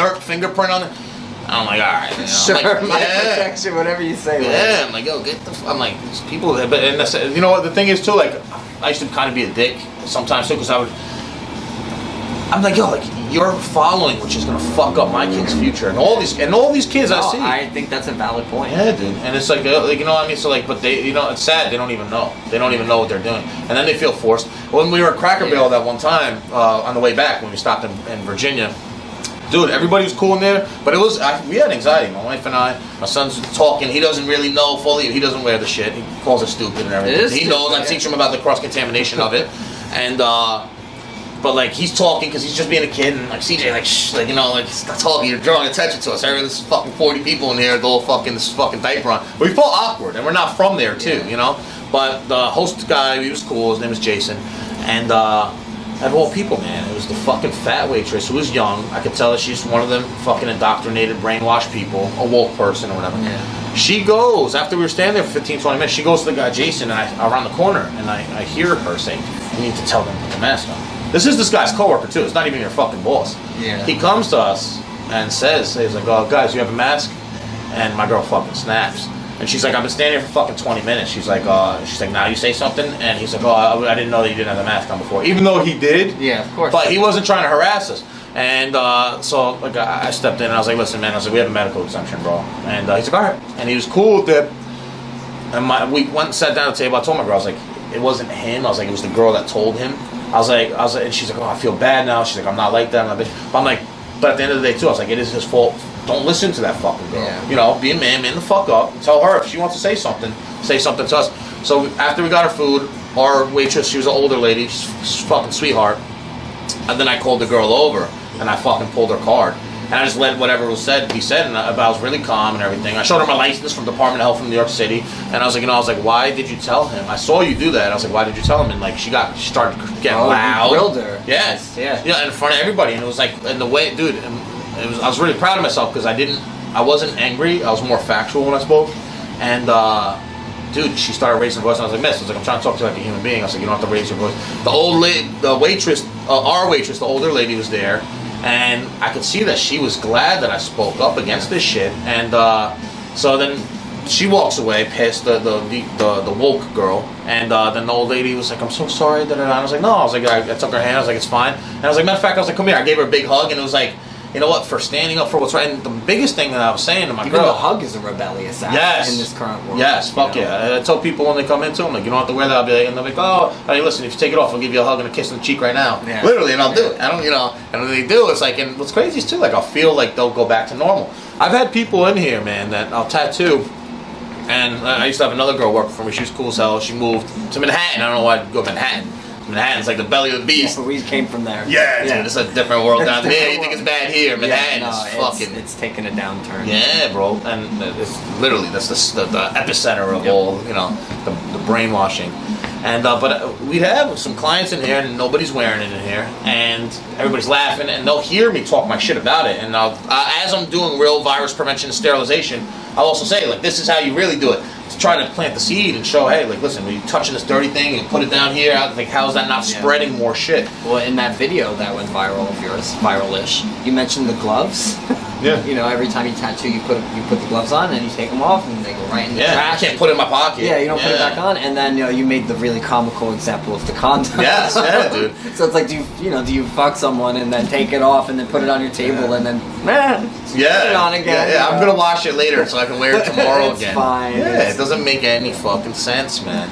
dirt fingerprint on it. I'm like, all right, sure, my protection, whatever you say. Yeah, I'm like, yo, get the. I'm like, these people, but and that's, you know what the thing is too. Like, I used to kind of be a dick sometimes too, because I'm like, yo, like you're following, which is gonna fuck up my kid's future, and all these kids I see. I think that's a valid point. Yeah, dude, and it's like you know what I mean. So like, but they, it's sad. They don't even know. They don't even know what they're doing, and then they feel forced. When we were at Cracker Barrel that one time on the way back when we stopped in Virginia. Dude, everybody was cool in there, but it was we had anxiety. My wife and I, my son's talking. He doesn't really know fully. He doesn't wear the shit. He calls it stupid and everything. He knows. I teach him about the cross contamination of it, and But like he's talking because he's just being a kid, and like CJ like shh, like you know like stop talking, you're drawing attention to us. This is fucking 40 people in here, with all fucking this fucking diaper on. We felt awkward, and we're not from there too, you know. But the host guy, he was cool. His name was Jason, and of all people, man, it was the fucking fat waitress who was young. I could tell that she's one of them fucking indoctrinated, brainwashed people, a woke person or whatever. Yeah. She goes after we were standing there for 15, 20 minutes. She goes to the guy Jason, and around the corner, and I hear her say, "You need to tell them to put the mask on." This guy's coworker too. It's not even your fucking boss. Yeah. He comes to us and says, he's like, "Oh, guys, you have a mask?" And my girl fucking snaps. And she's like, "I've been standing here for fucking 20 minutes." She's like, "Now you say something?" And he's like, "Oh, I didn't know that you didn't have the mask on before." Even though he did. Yeah, of course. But he wasn't trying to harass us. And so like I stepped in and I was like, "Listen, man," I was like, "We have a medical exemption, bro." And he's like, "All right." And he was cool with it. And we went and sat down at the table. I told my girl, I was like, it wasn't him. I was like, it was the girl that told him. I was like, and she's like, "Oh, I feel bad now." She's like, "I'm not like that. I'm not bitch." But I'm like, but at the end of the day too, I was like, it is his fault. Don't listen to that fucking girl. Yeah. You know, be a man the fuck up. And tell her if she wants to say something to us. So after we got our food, our waitress, she was an older lady, she's a fucking sweetheart. And then I called the girl over and I fucking pulled her card. And I just let whatever was said be said, and I was really calm and everything. I showed her my license from Department of Health from New York City, and I was like, "Why did you tell him? I saw you do that." I was like, "Why did you tell him?" And like, she started getting loud. You grilled her. Yes. Yeah, in front of everybody, and it was like, and the way, dude, I was really proud of myself because I wasn't angry. I was more factual when I spoke, and dude, she started raising her voice, and I was like, "Miss," I was like, "I'm trying to talk to you like a human being." I was like, "You don't have to raise your voice." The waitress, our waitress, the older lady was there. And I could see that she was glad that I spoke up against this shit. And so then she walks away, pissed, the woke girl. And then the old lady was like, "I'm so sorry." And I was like, "No." I was like, I took her hand. I was like, "It's fine." And I was like, matter of fact, I was like, "Come here." I gave her a big hug, and it was like, you know what? For standing up for what's right. And the biggest thing that I was saying to my girl, the hug is a rebellious act in this current world. Yes, fuck yeah. I tell people when they come into them, like, "You don't have to wear that." I'll be like, and they're like, "Oh, hey, listen, if you take it off, I'll give you a hug and a kiss on the cheek right now." Yeah. Literally, and I'll do it. I don't, and when they do, it's like, and what's crazy is too, like, I'll feel like they'll go back to normal. I've had people in here, man, that I'll tattoo. And I used to have another girl work for me. She was cool as hell. She moved to Manhattan. I don't know why I'd go to Manhattan. Manhattan's like the belly of the beast. Yeah, we came from there. Yeah, dude, it's a different world down there. You think it's bad here? Manhattan is fucking. It's taking a downturn. Yeah, bro, and it's literally that's the epicenter of all the brainwashing. And but we have some clients in here, and nobody's wearing it in here, and everybody's laughing, and they'll hear me talk my shit about it. And as I'm doing real virus prevention and sterilization, I'll also say, like, this is how you really do it. To try to plant the seed and show, hey, like, listen, when you're touching this dirty thing and put it down here, like, how is that not spreading more shit? Well, in that video that went viral of yours, viral-ish, you mentioned the gloves. Yeah. Every time you tattoo, you put the gloves on and you take them off and they go right in the trash. I can't put it in my pocket. Yeah, you don't put it back on. And then you made the really comical example of the condom. Yes, yeah, dude. So it's like, do you fuck someone and then take it off and then put it on your table and then put it on again? Yeah, I'm gonna wash it later so I can wear it tomorrow again. Fine. Yeah, it doesn't make any fucking sense, man.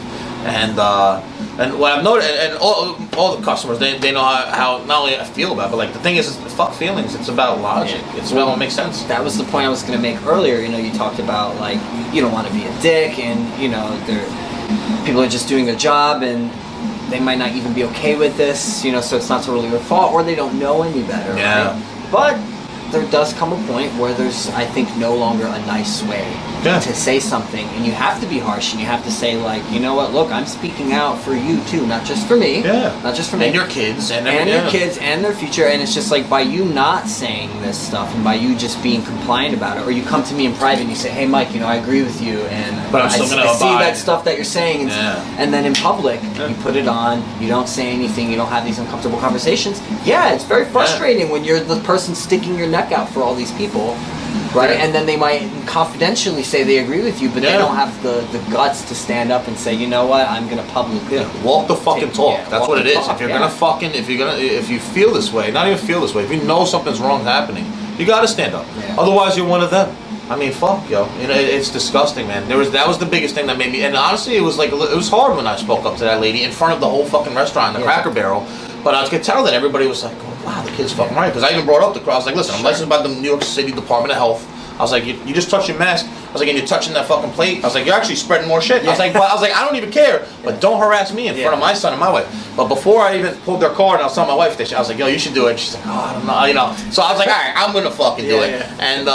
And what I've noticed, and all the customers, they know how not only I feel about it, but like the thing is fuck feelings. It's about logic. It's about what makes sense. That was the point I was going to make earlier. You talked about, like, you don't want to be a dick, and people are just doing their job, and they might not even be okay with this. So it's not totally their fault, or they don't know any better. Yeah. Right? But there does come a point where there's, I think, no longer a nice way to say something, and you have to be harsh, and you have to say, like, you know what, look, I'm speaking out for you too, not just for me, not just for me, and your kids, and your kids, and their future. And it's just like, by you not saying this stuff, and by you just being compliant about it, or you come to me in private and you say, "Hey, Mike, I agree with you, and but I'm still gonna I see that stuff that you're saying," and then in public, you put it on, you don't say anything, you don't have these uncomfortable conversations. Yeah, it's very frustrating when you're the person sticking your neck out for all these people. Right, and then they might confidentially say they agree with you, but they don't have the guts to stand up and say, "You know what, I'm gonna publicly walk the fucking talk." That's what it is. If you're gonna if you feel this way, not even feel this way, if you know something's wrong happening, you gotta stand up. Yeah. Otherwise, you're one of them. I mean, fuck, yo. It's disgusting, man. That was the biggest thing that made me. And honestly, it was hard when I spoke up to that lady in front of the whole fucking restaurant, the Cracker Barrel. But I could tell that everybody was like, "Oh, wow, the kid's fucking right." Because I even brought up the crowd. I was like, "Listen, I'm licensed by the New York City Department of Health." I was like, you just touch your mask. was like, and you're touching that fucking plate. I was like, you're actually spreading more shit. I was like, but I don't even care. But don't harass me in front of my son and my wife. But before I even pulled their car and I was telling my wife this, I was like, yo, you should do it. She's like, oh, I don't know, you know. So I was like, all right, I'm gonna fucking do it. And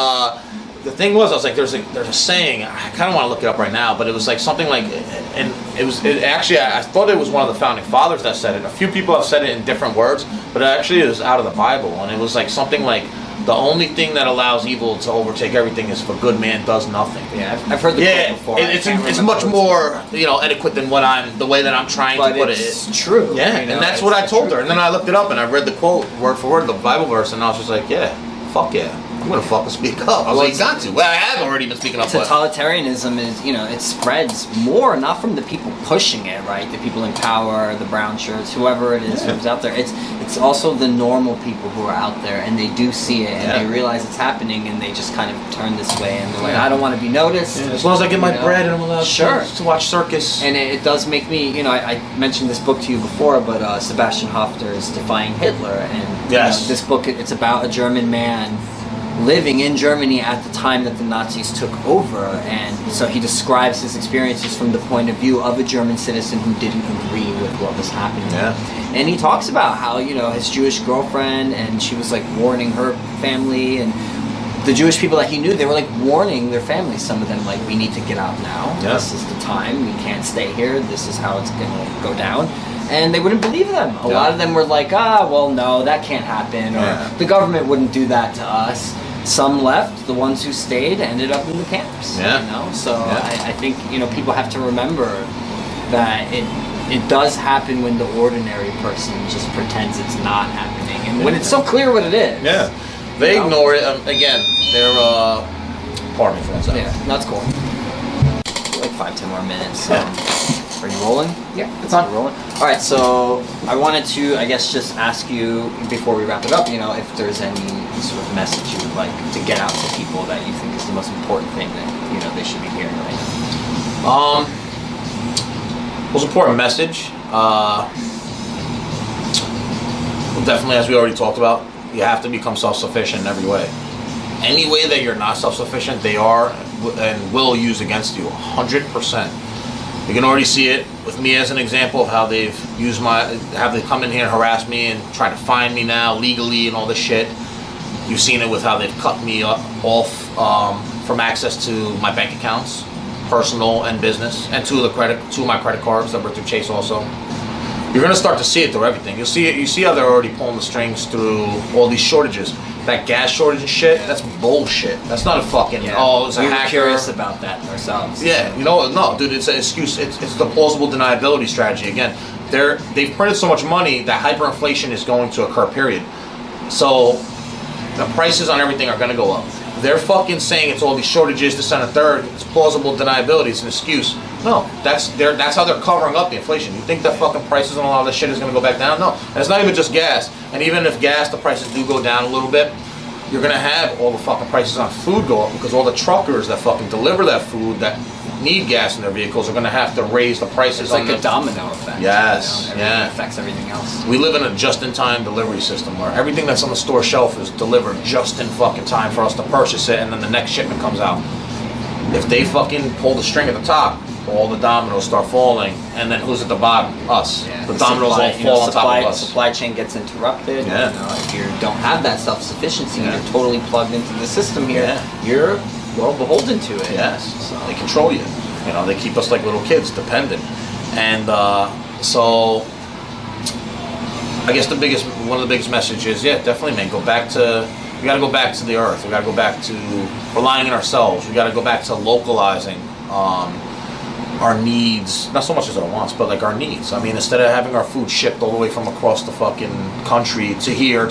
the thing was, I was like, there's a saying. I kind of want to look it up right now, but it was like something like, and it actually, I thought it was one of the founding fathers that said it. A few people have said it in different words, but it actually is out of the Bible, and it was like something like, the only thing that allows evil to overtake everything is if a good man does nothing. Yeah, I've heard the quote before. It's much more, you know, adequate than the way that I'm trying to put it. It's true. Yeah, you know, and that's what I told her. And then I looked it up and I read the quote word for word, the Bible verse, and I was just like, yeah, fuck yeah. I'm gonna fucking speak up. I was like, got to. Well, I have already been speaking up. Totalitarianism is, you know, it spreads more, not from the people pushing it, right? The people in power, the brown shirts, whoever it is who's out there. It's also the normal people who are out there, and they do see it, and they realize it's happening, and they just kind of turn this way, and they're like, I don't want to be noticed. Yeah, as long as I get my bread and I'm allowed to watch circus. And it does make me, you know, I mentioned this book to you before, but Sebastian Hofter's Defying Hitler, and you know, this book, it's about a German man living in Germany at the time that the Nazis took over, and so he describes his experiences from the point of view of a German citizen who didn't agree with what was happening. And he talks about how, you know, his Jewish girlfriend, and she was like warning her family, and the Jewish people that he knew, they were like warning their families, some of them, like, we need to get out now. This is the time, we can't stay here, this is how it's gonna go down. And they wouldn't believe them. A lot of them were like, well, no, that can't happen, or the government wouldn't do that to us. Some left. The ones who stayed ended up in the camps. You know, so I think, you know, people have to remember that it does happen when the ordinary person just pretends it's not happening, and when it's so clear what it is. They ignore it. Again, they're pardon me for one second. That's cool. Like 5-10 more minutes. Are you rolling? Yeah, it's on. Rolling. All right, so I wanted to, I guess, just ask you before we wrap it up, you know, if there's any sort of message you would like to get out to people that you think is the most important thing that, you know, they should be hearing right now. Most important message. Definitely, as we already talked about, you have to become self-sufficient in every way. Any way that you're not self-sufficient, they are and will use against you, 100%. You can already see it with me as an example of how they've used have they come in here and harass me and try to find me now legally and all this shit. You've seen it with how they've cut me off from access to my bank accounts, personal and business, and two of my credit cards that were through Chase also. You're gonna start to see it through everything. You'll see it. You see how they're already pulling the strings through all these shortages. That gas shortage and shit, that's bullshit. That's not a fucking, it's a hacker. We're curious about that ourselves. Yeah, you know, no, dude, it's an excuse. It's the plausible deniability strategy. Again, they've printed so much money that hyperinflation is going to occur, period. So the prices on everything are gonna go up. They're fucking saying it's all these shortages, this and a third. It's plausible deniability. It's an excuse. No, that's how they're covering up the inflation. You think that fucking prices on a lot of this shit is going to go back down? No, and it's not even just gas. And even if the prices do go down a little bit, you're going to have all the fucking prices on food go up because all the truckers that fucking deliver that food that need gas in their vehicles are going to have to raise the prices. It's like a domino effect. Yes, you know, everything affects everything else. We live in a just-in-time delivery system where everything that's on the store shelf is delivered just in fucking time for us to purchase it, and then the next shipment comes out. If they fucking pull the string at the top, all the dominoes start falling, and then who's at the bottom? Us. Yeah, the dominoes all fall on top of us. Supply chain gets interrupted. You know, if you don't have that self-sufficiency, you're totally plugged into the system here. You're beholden to it. Yes. So they control you. You know, they keep us like little kids, dependent. And so I guess one of the biggest messages, definitely, man, we got to go back to the earth. We got to go back to relying on ourselves. We got to go back to localizing our needs, not so much as our wants, but like our needs. I mean, instead of having our food shipped all the way from across the fucking country to here,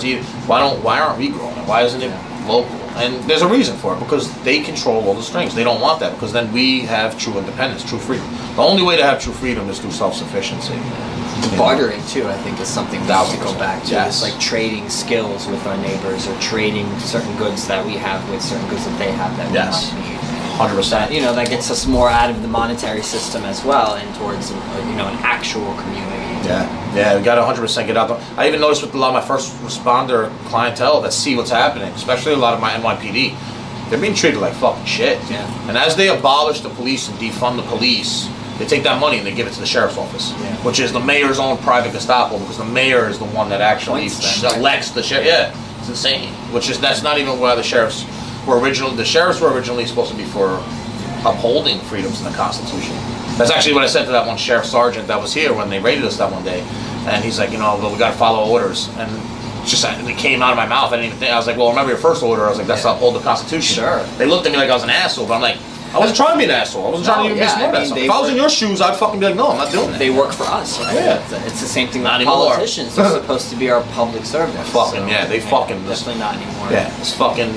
why aren't we growing it? Why isn't it local? And there's a reason for it, because they control all the strings. They don't want that, because then we have true independence, true freedom. The only way to have true freedom is through self-sufficiency. Bartering too, I think, is something that we go back to. Yes. It's like trading skills with our neighbors, or trading certain goods that we have with certain goods that they have that we might need. 100%. You know, that gets us more out of the monetary system as well, and towards an actual community. Yeah, we got to 100% get out there. I even noticed with a lot of my first responder clientele that see what's happening, especially a lot of my NYPD. they're being treated like fucking shit. Yeah. And as they abolish the police and defund the police, they take that money and they give it to the sheriff's office, which is the mayor's own private Gestapo, because the mayor is the one that actually elects the sheriff. Yeah, it's insane. That's not even why the sheriffs were originally. The sheriffs were originally supposed to be for upholding freedoms in the Constitution. That's actually what I said to that one sheriff sergeant that was here when they raided us that one day, and he's like, but we got to follow orders, and it came out of my mouth. I didn't even think. I was like, well, remember your first order? I was like, that's to uphold the Constitution. Sure. They looked at me like I was an asshole, but I'm like, I wasn't trying to be an asshole. I wasn't trying to even be smart. If I was in your shoes, I'd fucking be like, no, I'm not doing that. They work for us, right? Yeah. It's the same thing Not with anymore. politicians. They're supposed to be our public servants. Definitely not anymore. Yeah, it's fucking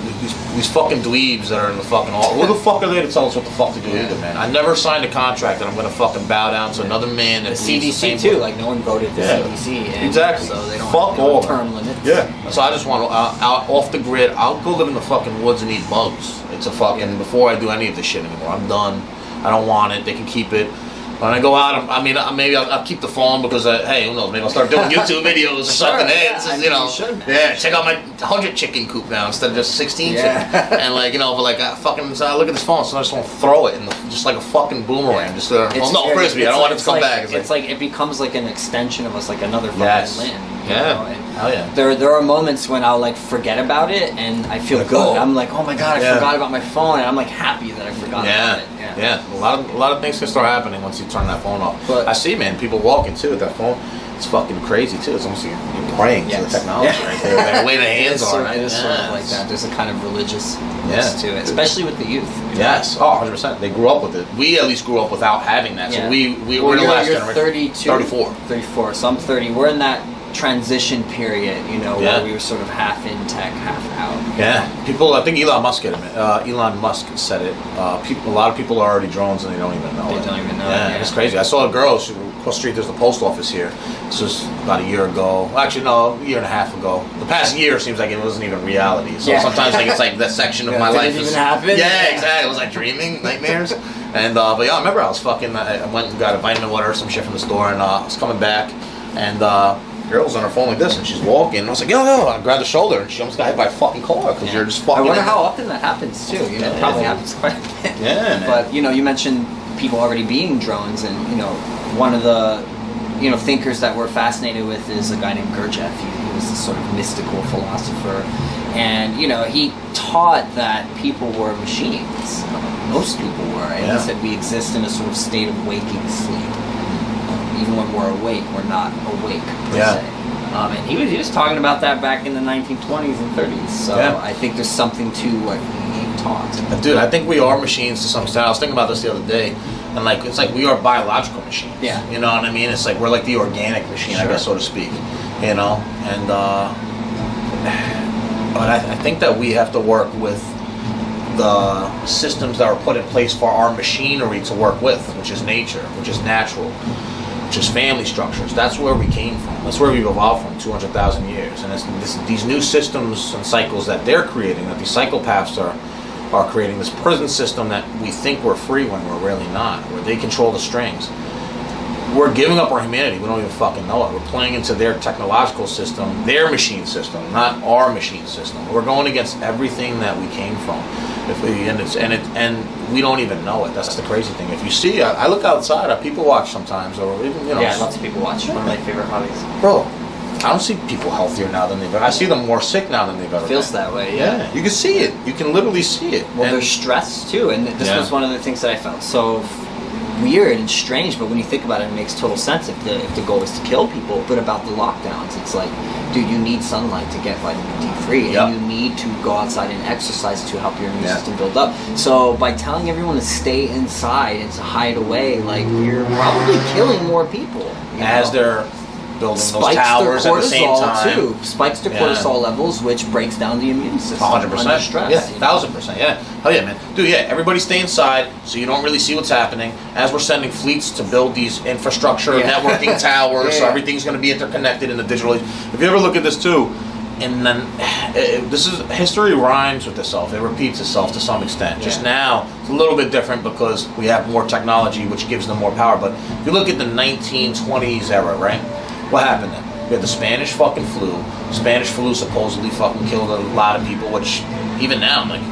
these fucking dweebs that are in the fucking all. Who the fuck are they to tell us what the fuck to do either, man? I never signed a contract that I'm gonna fucking bow down to another man. That the CDC too. Like no one voted the CDC. And exactly. So they don't fuck have all term limits. Yeah. So I just want out off the grid. I'll go live in the fucking woods and eat bugs. It's a fucking before I do any of this shit anymore. I'm done. I don't want it. They can keep it. When I go out, maybe I'll keep the phone because hey, who knows? Maybe I'll start doing YouTube videos or something. Hey, this is, check out my 100 chicken coop now instead of just 16 chicken. And I look at this phone, so I just want to throw it just like a fucking boomerang. Just frisbee. I don't want it to come back. It's like it becomes like an extension of us, like another fucking limb. Hell yeah. There are moments when I'll like forget about it and I feel good. I'm like, oh my god, I forgot about my phone, and I'm like happy that I forgot about it. Yeah. A lot of things can start happening once you turn that phone off. But I see, man, people walking too with that phone. It's fucking crazy too. It's almost like you're praying to the technology right there. The way the hands are. It is sort of like that. There's a kind of religiousness to it, especially with the youth. Yes. Oh, 100%. They grew up with it. We at least grew up without having that. So we're the last generation. 32. 34. 34. So I'm 30. We're in that transition period, where we were sort of half in tech, half out. Yeah, people. I think Elon Musk said it. A lot of people are already drones and they don't even know. They don't even know. Yeah, it's crazy. I saw a girl. Across the street, there's the post office here. This was about a year ago. Well, actually, no, a year and a half ago. The past year seems like it wasn't even reality. So sometimes it's like that section of my life. Didn't even happen. Yeah, exactly. It was like dreaming, nightmares. And but yeah, I remember I was fucking. I went and got a vitamin water or some shit from the store, and I was coming back, and girl was on her phone like this, and she's walking. And I was like, yo, I grabbed her shoulder, and she almost got hit by a fucking car because you're just fucking. I wonder how often that happens too. It probably happens quite a bit. Yeah, man. But you mentioned people already being drones, and one of the thinkers that we're fascinated with is a guy named Gurdjieff. He was this sort of mystical philosopher, and he taught that people were machines. Most people were, and he said we exist in a sort of state of waking sleep. Even when we're awake, we're not awake per se. And he was talking about that back in the 1920s and 30s. So I think there's something to what he taught. Dude, I think we are machines to some extent. I was thinking about this the other day, and it's like we are biological machines. Yeah. You know what I mean? It's like we're like the organic machine, I guess, so to speak. And but I think that we have to work with the systems that are put in place for our machinery to work with, which is nature, which is natural. Just family structures. That's where we came from. That's where we've evolved from 200,000 years. And it's these new systems and cycles that they're creating, that these psychopaths are creating, this prison system that we think we're free when we're really not, where they control the strings. We're giving up our humanity. We don't even fucking know it. We're playing into their technological system, their machine system, not our machine system. We're going against everything that we came from. And we don't even know it. That's the crazy thing. If you see, I look outside, people watch sometimes, or even lots of people watch. One of my favorite hobbies. Bro, I don't see people healthier now than they've ever. I see them more sick now than they've ever. Feels that way, yeah. You can see it. You can literally see it. Well, there's stress too, and this was one of the things that I felt so weird and strange. But when you think about it, it makes total sense. If the goal is to kill people, but about the lockdowns, it's like, dude, you need sunlight to get vitamin D3, and you need to go outside and exercise to help your immune system build up. So by telling everyone to stay inside and to hide away, like, you're probably killing more people. As they're building those towers at the same time. Too. Spikes their cortisol levels, which breaks down the immune system. 100%. Under stress. Yeah, 1000%. Yeah. Hell yeah, man. Dude, yeah, everybody stay inside so you don't really see what's happening. As we're sending fleets to build these infrastructure, networking towers, so everything's going to be interconnected in the digital age. If you ever look at this too, and then history rhymes with itself. It repeats itself to some extent. Just now, it's a little bit different because we have more technology, which gives them more power. But if you look at the 1920s era, right? What happened then? We had the Spanish fucking flu. Spanish flu supposedly fucking killed a lot of people, which even now, like,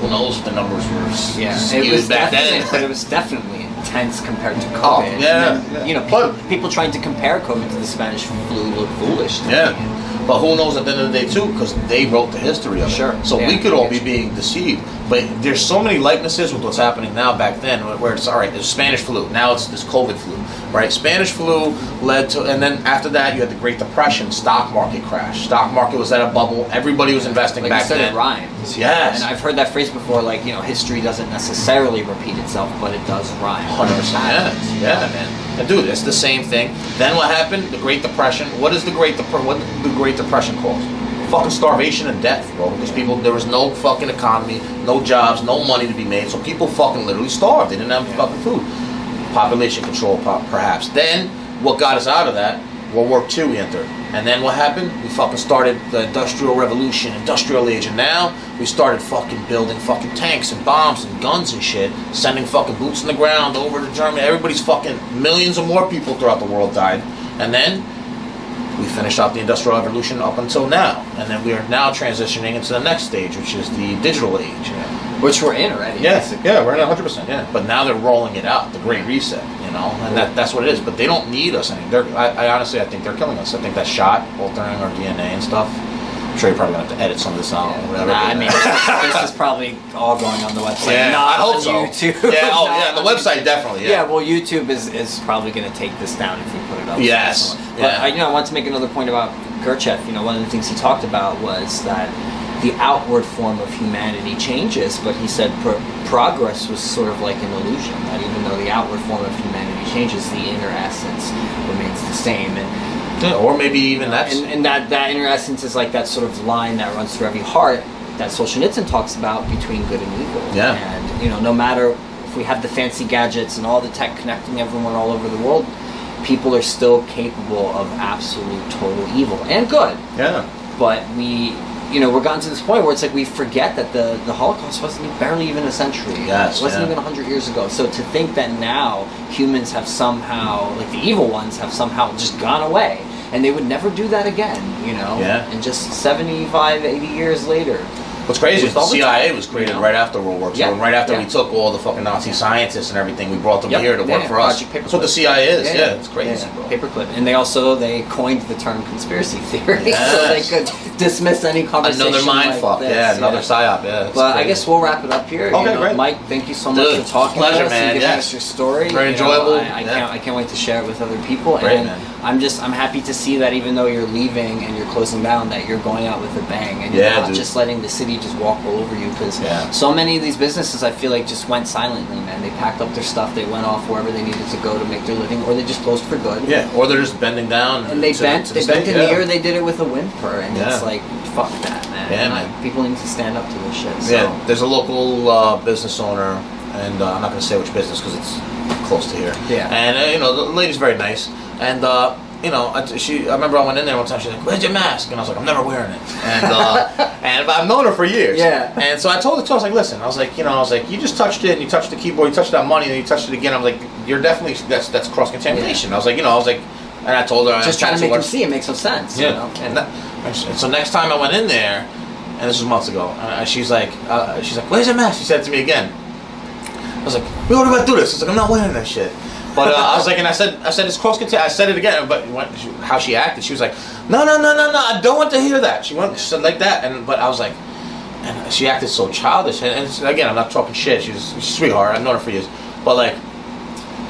who knows if the numbers were Yeah, skewed it was back then. but it was definitely intense compared to COVID. Oh, yeah, And then, yeah. People trying to compare COVID to the Spanish flu look foolish to me. Yeah. But who knows at the end of the day too, because they wrote the history of it. Sure. So Yeah, we could all be I get being deceived. But there's so many likenesses with what's happening now back then, where it's all right. There's Spanish flu. Now it's this COVID flu, right? Spanish flu led to, and then after that you had the Great Depression, stock market crash. Stock market was at a bubble. Everybody was investing Like back you said, then. it rhymes. Yes. And I've heard that phrase before, like, history doesn't necessarily repeat itself, but it does rhyme. 100%. Yeah, man. And dude, it's the same thing. Then what happened? The Great Depression. What did the Great Depression cause? Fucking starvation and death, bro. Because there was no fucking economy, no jobs, no money to be made. So people fucking literally starved. They didn't have fucking food. Population control, perhaps. Then what got us out of that? World War II we entered. And then what happened? We fucking started the Industrial Revolution, Industrial Age. And now we started fucking building fucking tanks and bombs and guns and shit. Sending fucking boots in the ground over to Germany. Everybody's fucking, millions of more people throughout the world died. And then we finished out the Industrial Revolution up until now. And then we are now transitioning into the next stage, which is the digital age. Which we're in already. Yes, yeah, we're in 100%. Yeah, but now they're rolling it out, the Great Reset, and that's what it is. But they don't need us anymore. I honestly, I think they're killing us. I think that shot, altering our DNA and stuff. I'm sure you're probably gonna have to edit some of this out. Yeah. Or whatever. I mean, this is probably all going on the website. Yeah, not I hope on so. YouTube. Yeah, Not the on website definitely. Yeah, well, YouTube is probably going to take this down if we put it up. Yes. But Yeah. I want to make another point about Gurdjieff. One of the things he talked about was that the outward form of humanity changes, but he said progress was sort of like an illusion. That even though the outward form of humanity changes, the inner essence remains the same. And or maybe even that's and that inner essence is like that sort of line that runs through every heart that Solzhenitsyn talks about between good and evil. Yeah. And no matter if we have the fancy gadgets and all the tech connecting everyone all over the world, people are still capable of absolute total evil and good. Yeah. But we're gotten to this point where it's like we forget that the Holocaust wasn't barely even a century. Yes, it wasn't even 100 years ago. So to think that now humans have somehow, like the evil ones, have somehow just gone away, and they would never do that again, Yeah. And just 75, 80 years later. What's crazy is the All the CIA time, was created right after World War II, Yeah, and right after we yeah. took all the fucking Nazi scientists and everything, we brought them Yep, here to work yeah, for us. Project Paperclip. That's what the CIA is. Yeah, it's crazy, Yeah, bro. Paperclip. And they coined the term conspiracy theory, so they Yes. could dismiss any conversation. Another mind like fuck. this. Yeah, another psyop. Yeah. it's But I crazy. guess we'll wrap it up here. Okay, great. Mike, thank you so much Dude, for talking pleasure, to us man, and giving yes. us your story. Very enjoyable, I can't wait to share it with other people. Great, and man. I'm happy to see that even though you're leaving and you're closing down, that you're going out with a bang and you're Yeah, not dude. just letting the city just walk all over you. Because Yeah. so many of these businesses, I feel like, just went silently, man. They packed up their stuff, they went off wherever they needed to go to make their living, or they just closed for good. Yeah, or they're just bending down. And they bent to the state, knee, or they did it with a whimper, and Yeah. it's like, fuck that, man. Yeah, And man. people need to stand up to this shit. So. Yeah, there's a local business owner, and I'm not going to say which business because it's close to here. Yeah. And the lady's very nice, and I remember I went in there one time. She's like, "Where's your mask?" And I was like, "I'm never wearing it." And but I've known her for years. Yeah. And so I told her, I was like, "Listen," I was like, you just touched it, and you touched the keyboard, you touched that money, and then you touched it again. I was like, "You're definitely that's cross contamination." Yeah. I was like, and I told her, Just trying to make them see it makes no sense. Yeah. You know? And so next time I went in there, and this was months ago, she's like, "Where's your mask?" She said it to me again. I was like, "What about do this?" I was like, "I'm not wearing that shit." But I was like, and I said it's cross contamination. I said it again, but how she acted, she was like, "No, I don't want to hear that." She said like that, but I was like, and she acted so childish. And again, I'm not talking shit. She's a sweetheart. I've known her for years, but like,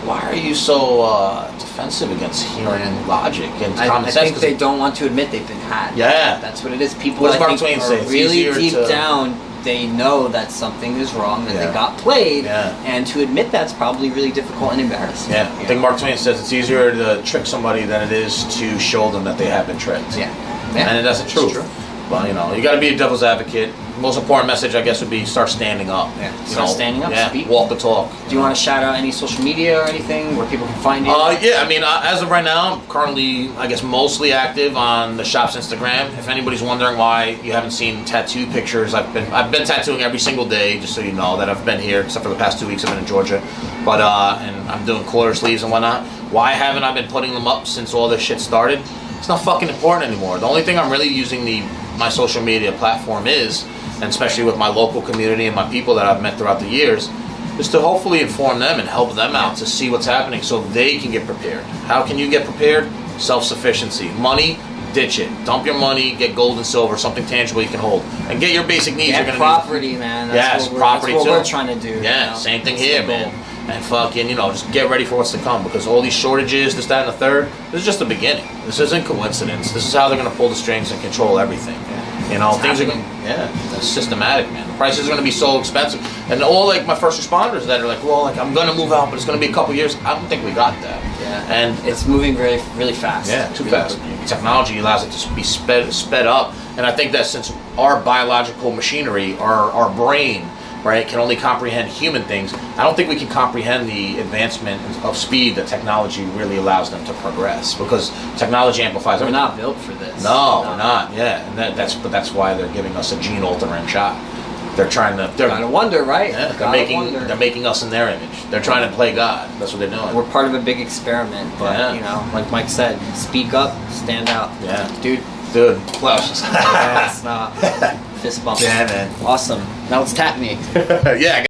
why are you so defensive against hearing logic and common I sense? think they don't want to admit they've been had. Yeah. That's what it is. People, What does I Mark think, Twain are say? It's really easier deep to- down, they know that something is wrong, that Yeah. they got played, Yeah. and to admit that's probably really difficult and embarrassing. Yeah, I you think know? Mark Twain says it's easier to trick somebody than it is to show them that they have been tricked. Yeah. And that's the It's truth. true. But you got to be a devil's advocate. Most important message, I guess, would be start standing up. Yeah, start standing up, Yeah, speak. walk the talk. Do you want to shout out any social media or anything where people can find you? Yeah, I mean, as of right now, I'm currently, I guess, mostly active on the shop's Instagram. If anybody's wondering why you haven't seen tattoo pictures, I've been tattooing every single day, just so you know that I've been here, except for the past 2 weeks I've been in Georgia. But and I'm doing quarter sleeves and whatnot. Why haven't I been putting them up since all this shit started? It's not fucking important anymore. The only thing I'm really using my social media platform is and especially with my local community and my people that I've met throughout the years, is to hopefully inform them and help them out to see what's happening so they can get prepared. How can you get prepared? Self-sufficiency. Money, ditch it. Dump your money, get gold and silver, something tangible you can hold, and get your basic needs. Get you're gonna property, need. man. Yes, property that's what too. we're trying to do. Yeah, you know? same thing That's here, the man. goal. And fucking, just get ready for what's to come, because all these shortages, this, that, and the third, this is just the beginning. This isn't coincidence. This is how they're gonna pull the strings and control everything. It's Things are happening. it's systematic, man. The prices are going to be so expensive, and all like my first responders that are like, well, like I'm going to move out, but it's going to be a couple years. I don't think we got that. Yeah, and it's moving really fast. Yeah, too really fast. quickly. Technology allows it to be sped up, and I think that since our biological machinery, our brain, right, can only comprehend human things, I don't think we can comprehend the advancement of speed that technology really allows them to progress, because technology amplifies We're everything. not built for this. No, we're not. Yeah, and that's why they're giving us a gene altering shot. They're trying to. Gotta wonder, right? Yeah, Gotta they're making us in their image. They're trying to play God. That's what they're doing. We're part of a big experiment, but Yeah. like Mike said, speak up, stand out. Yeah. Dude. Plus. Yes, fist bump. Yeah, man. Awesome. Now let's tap me. Yeah.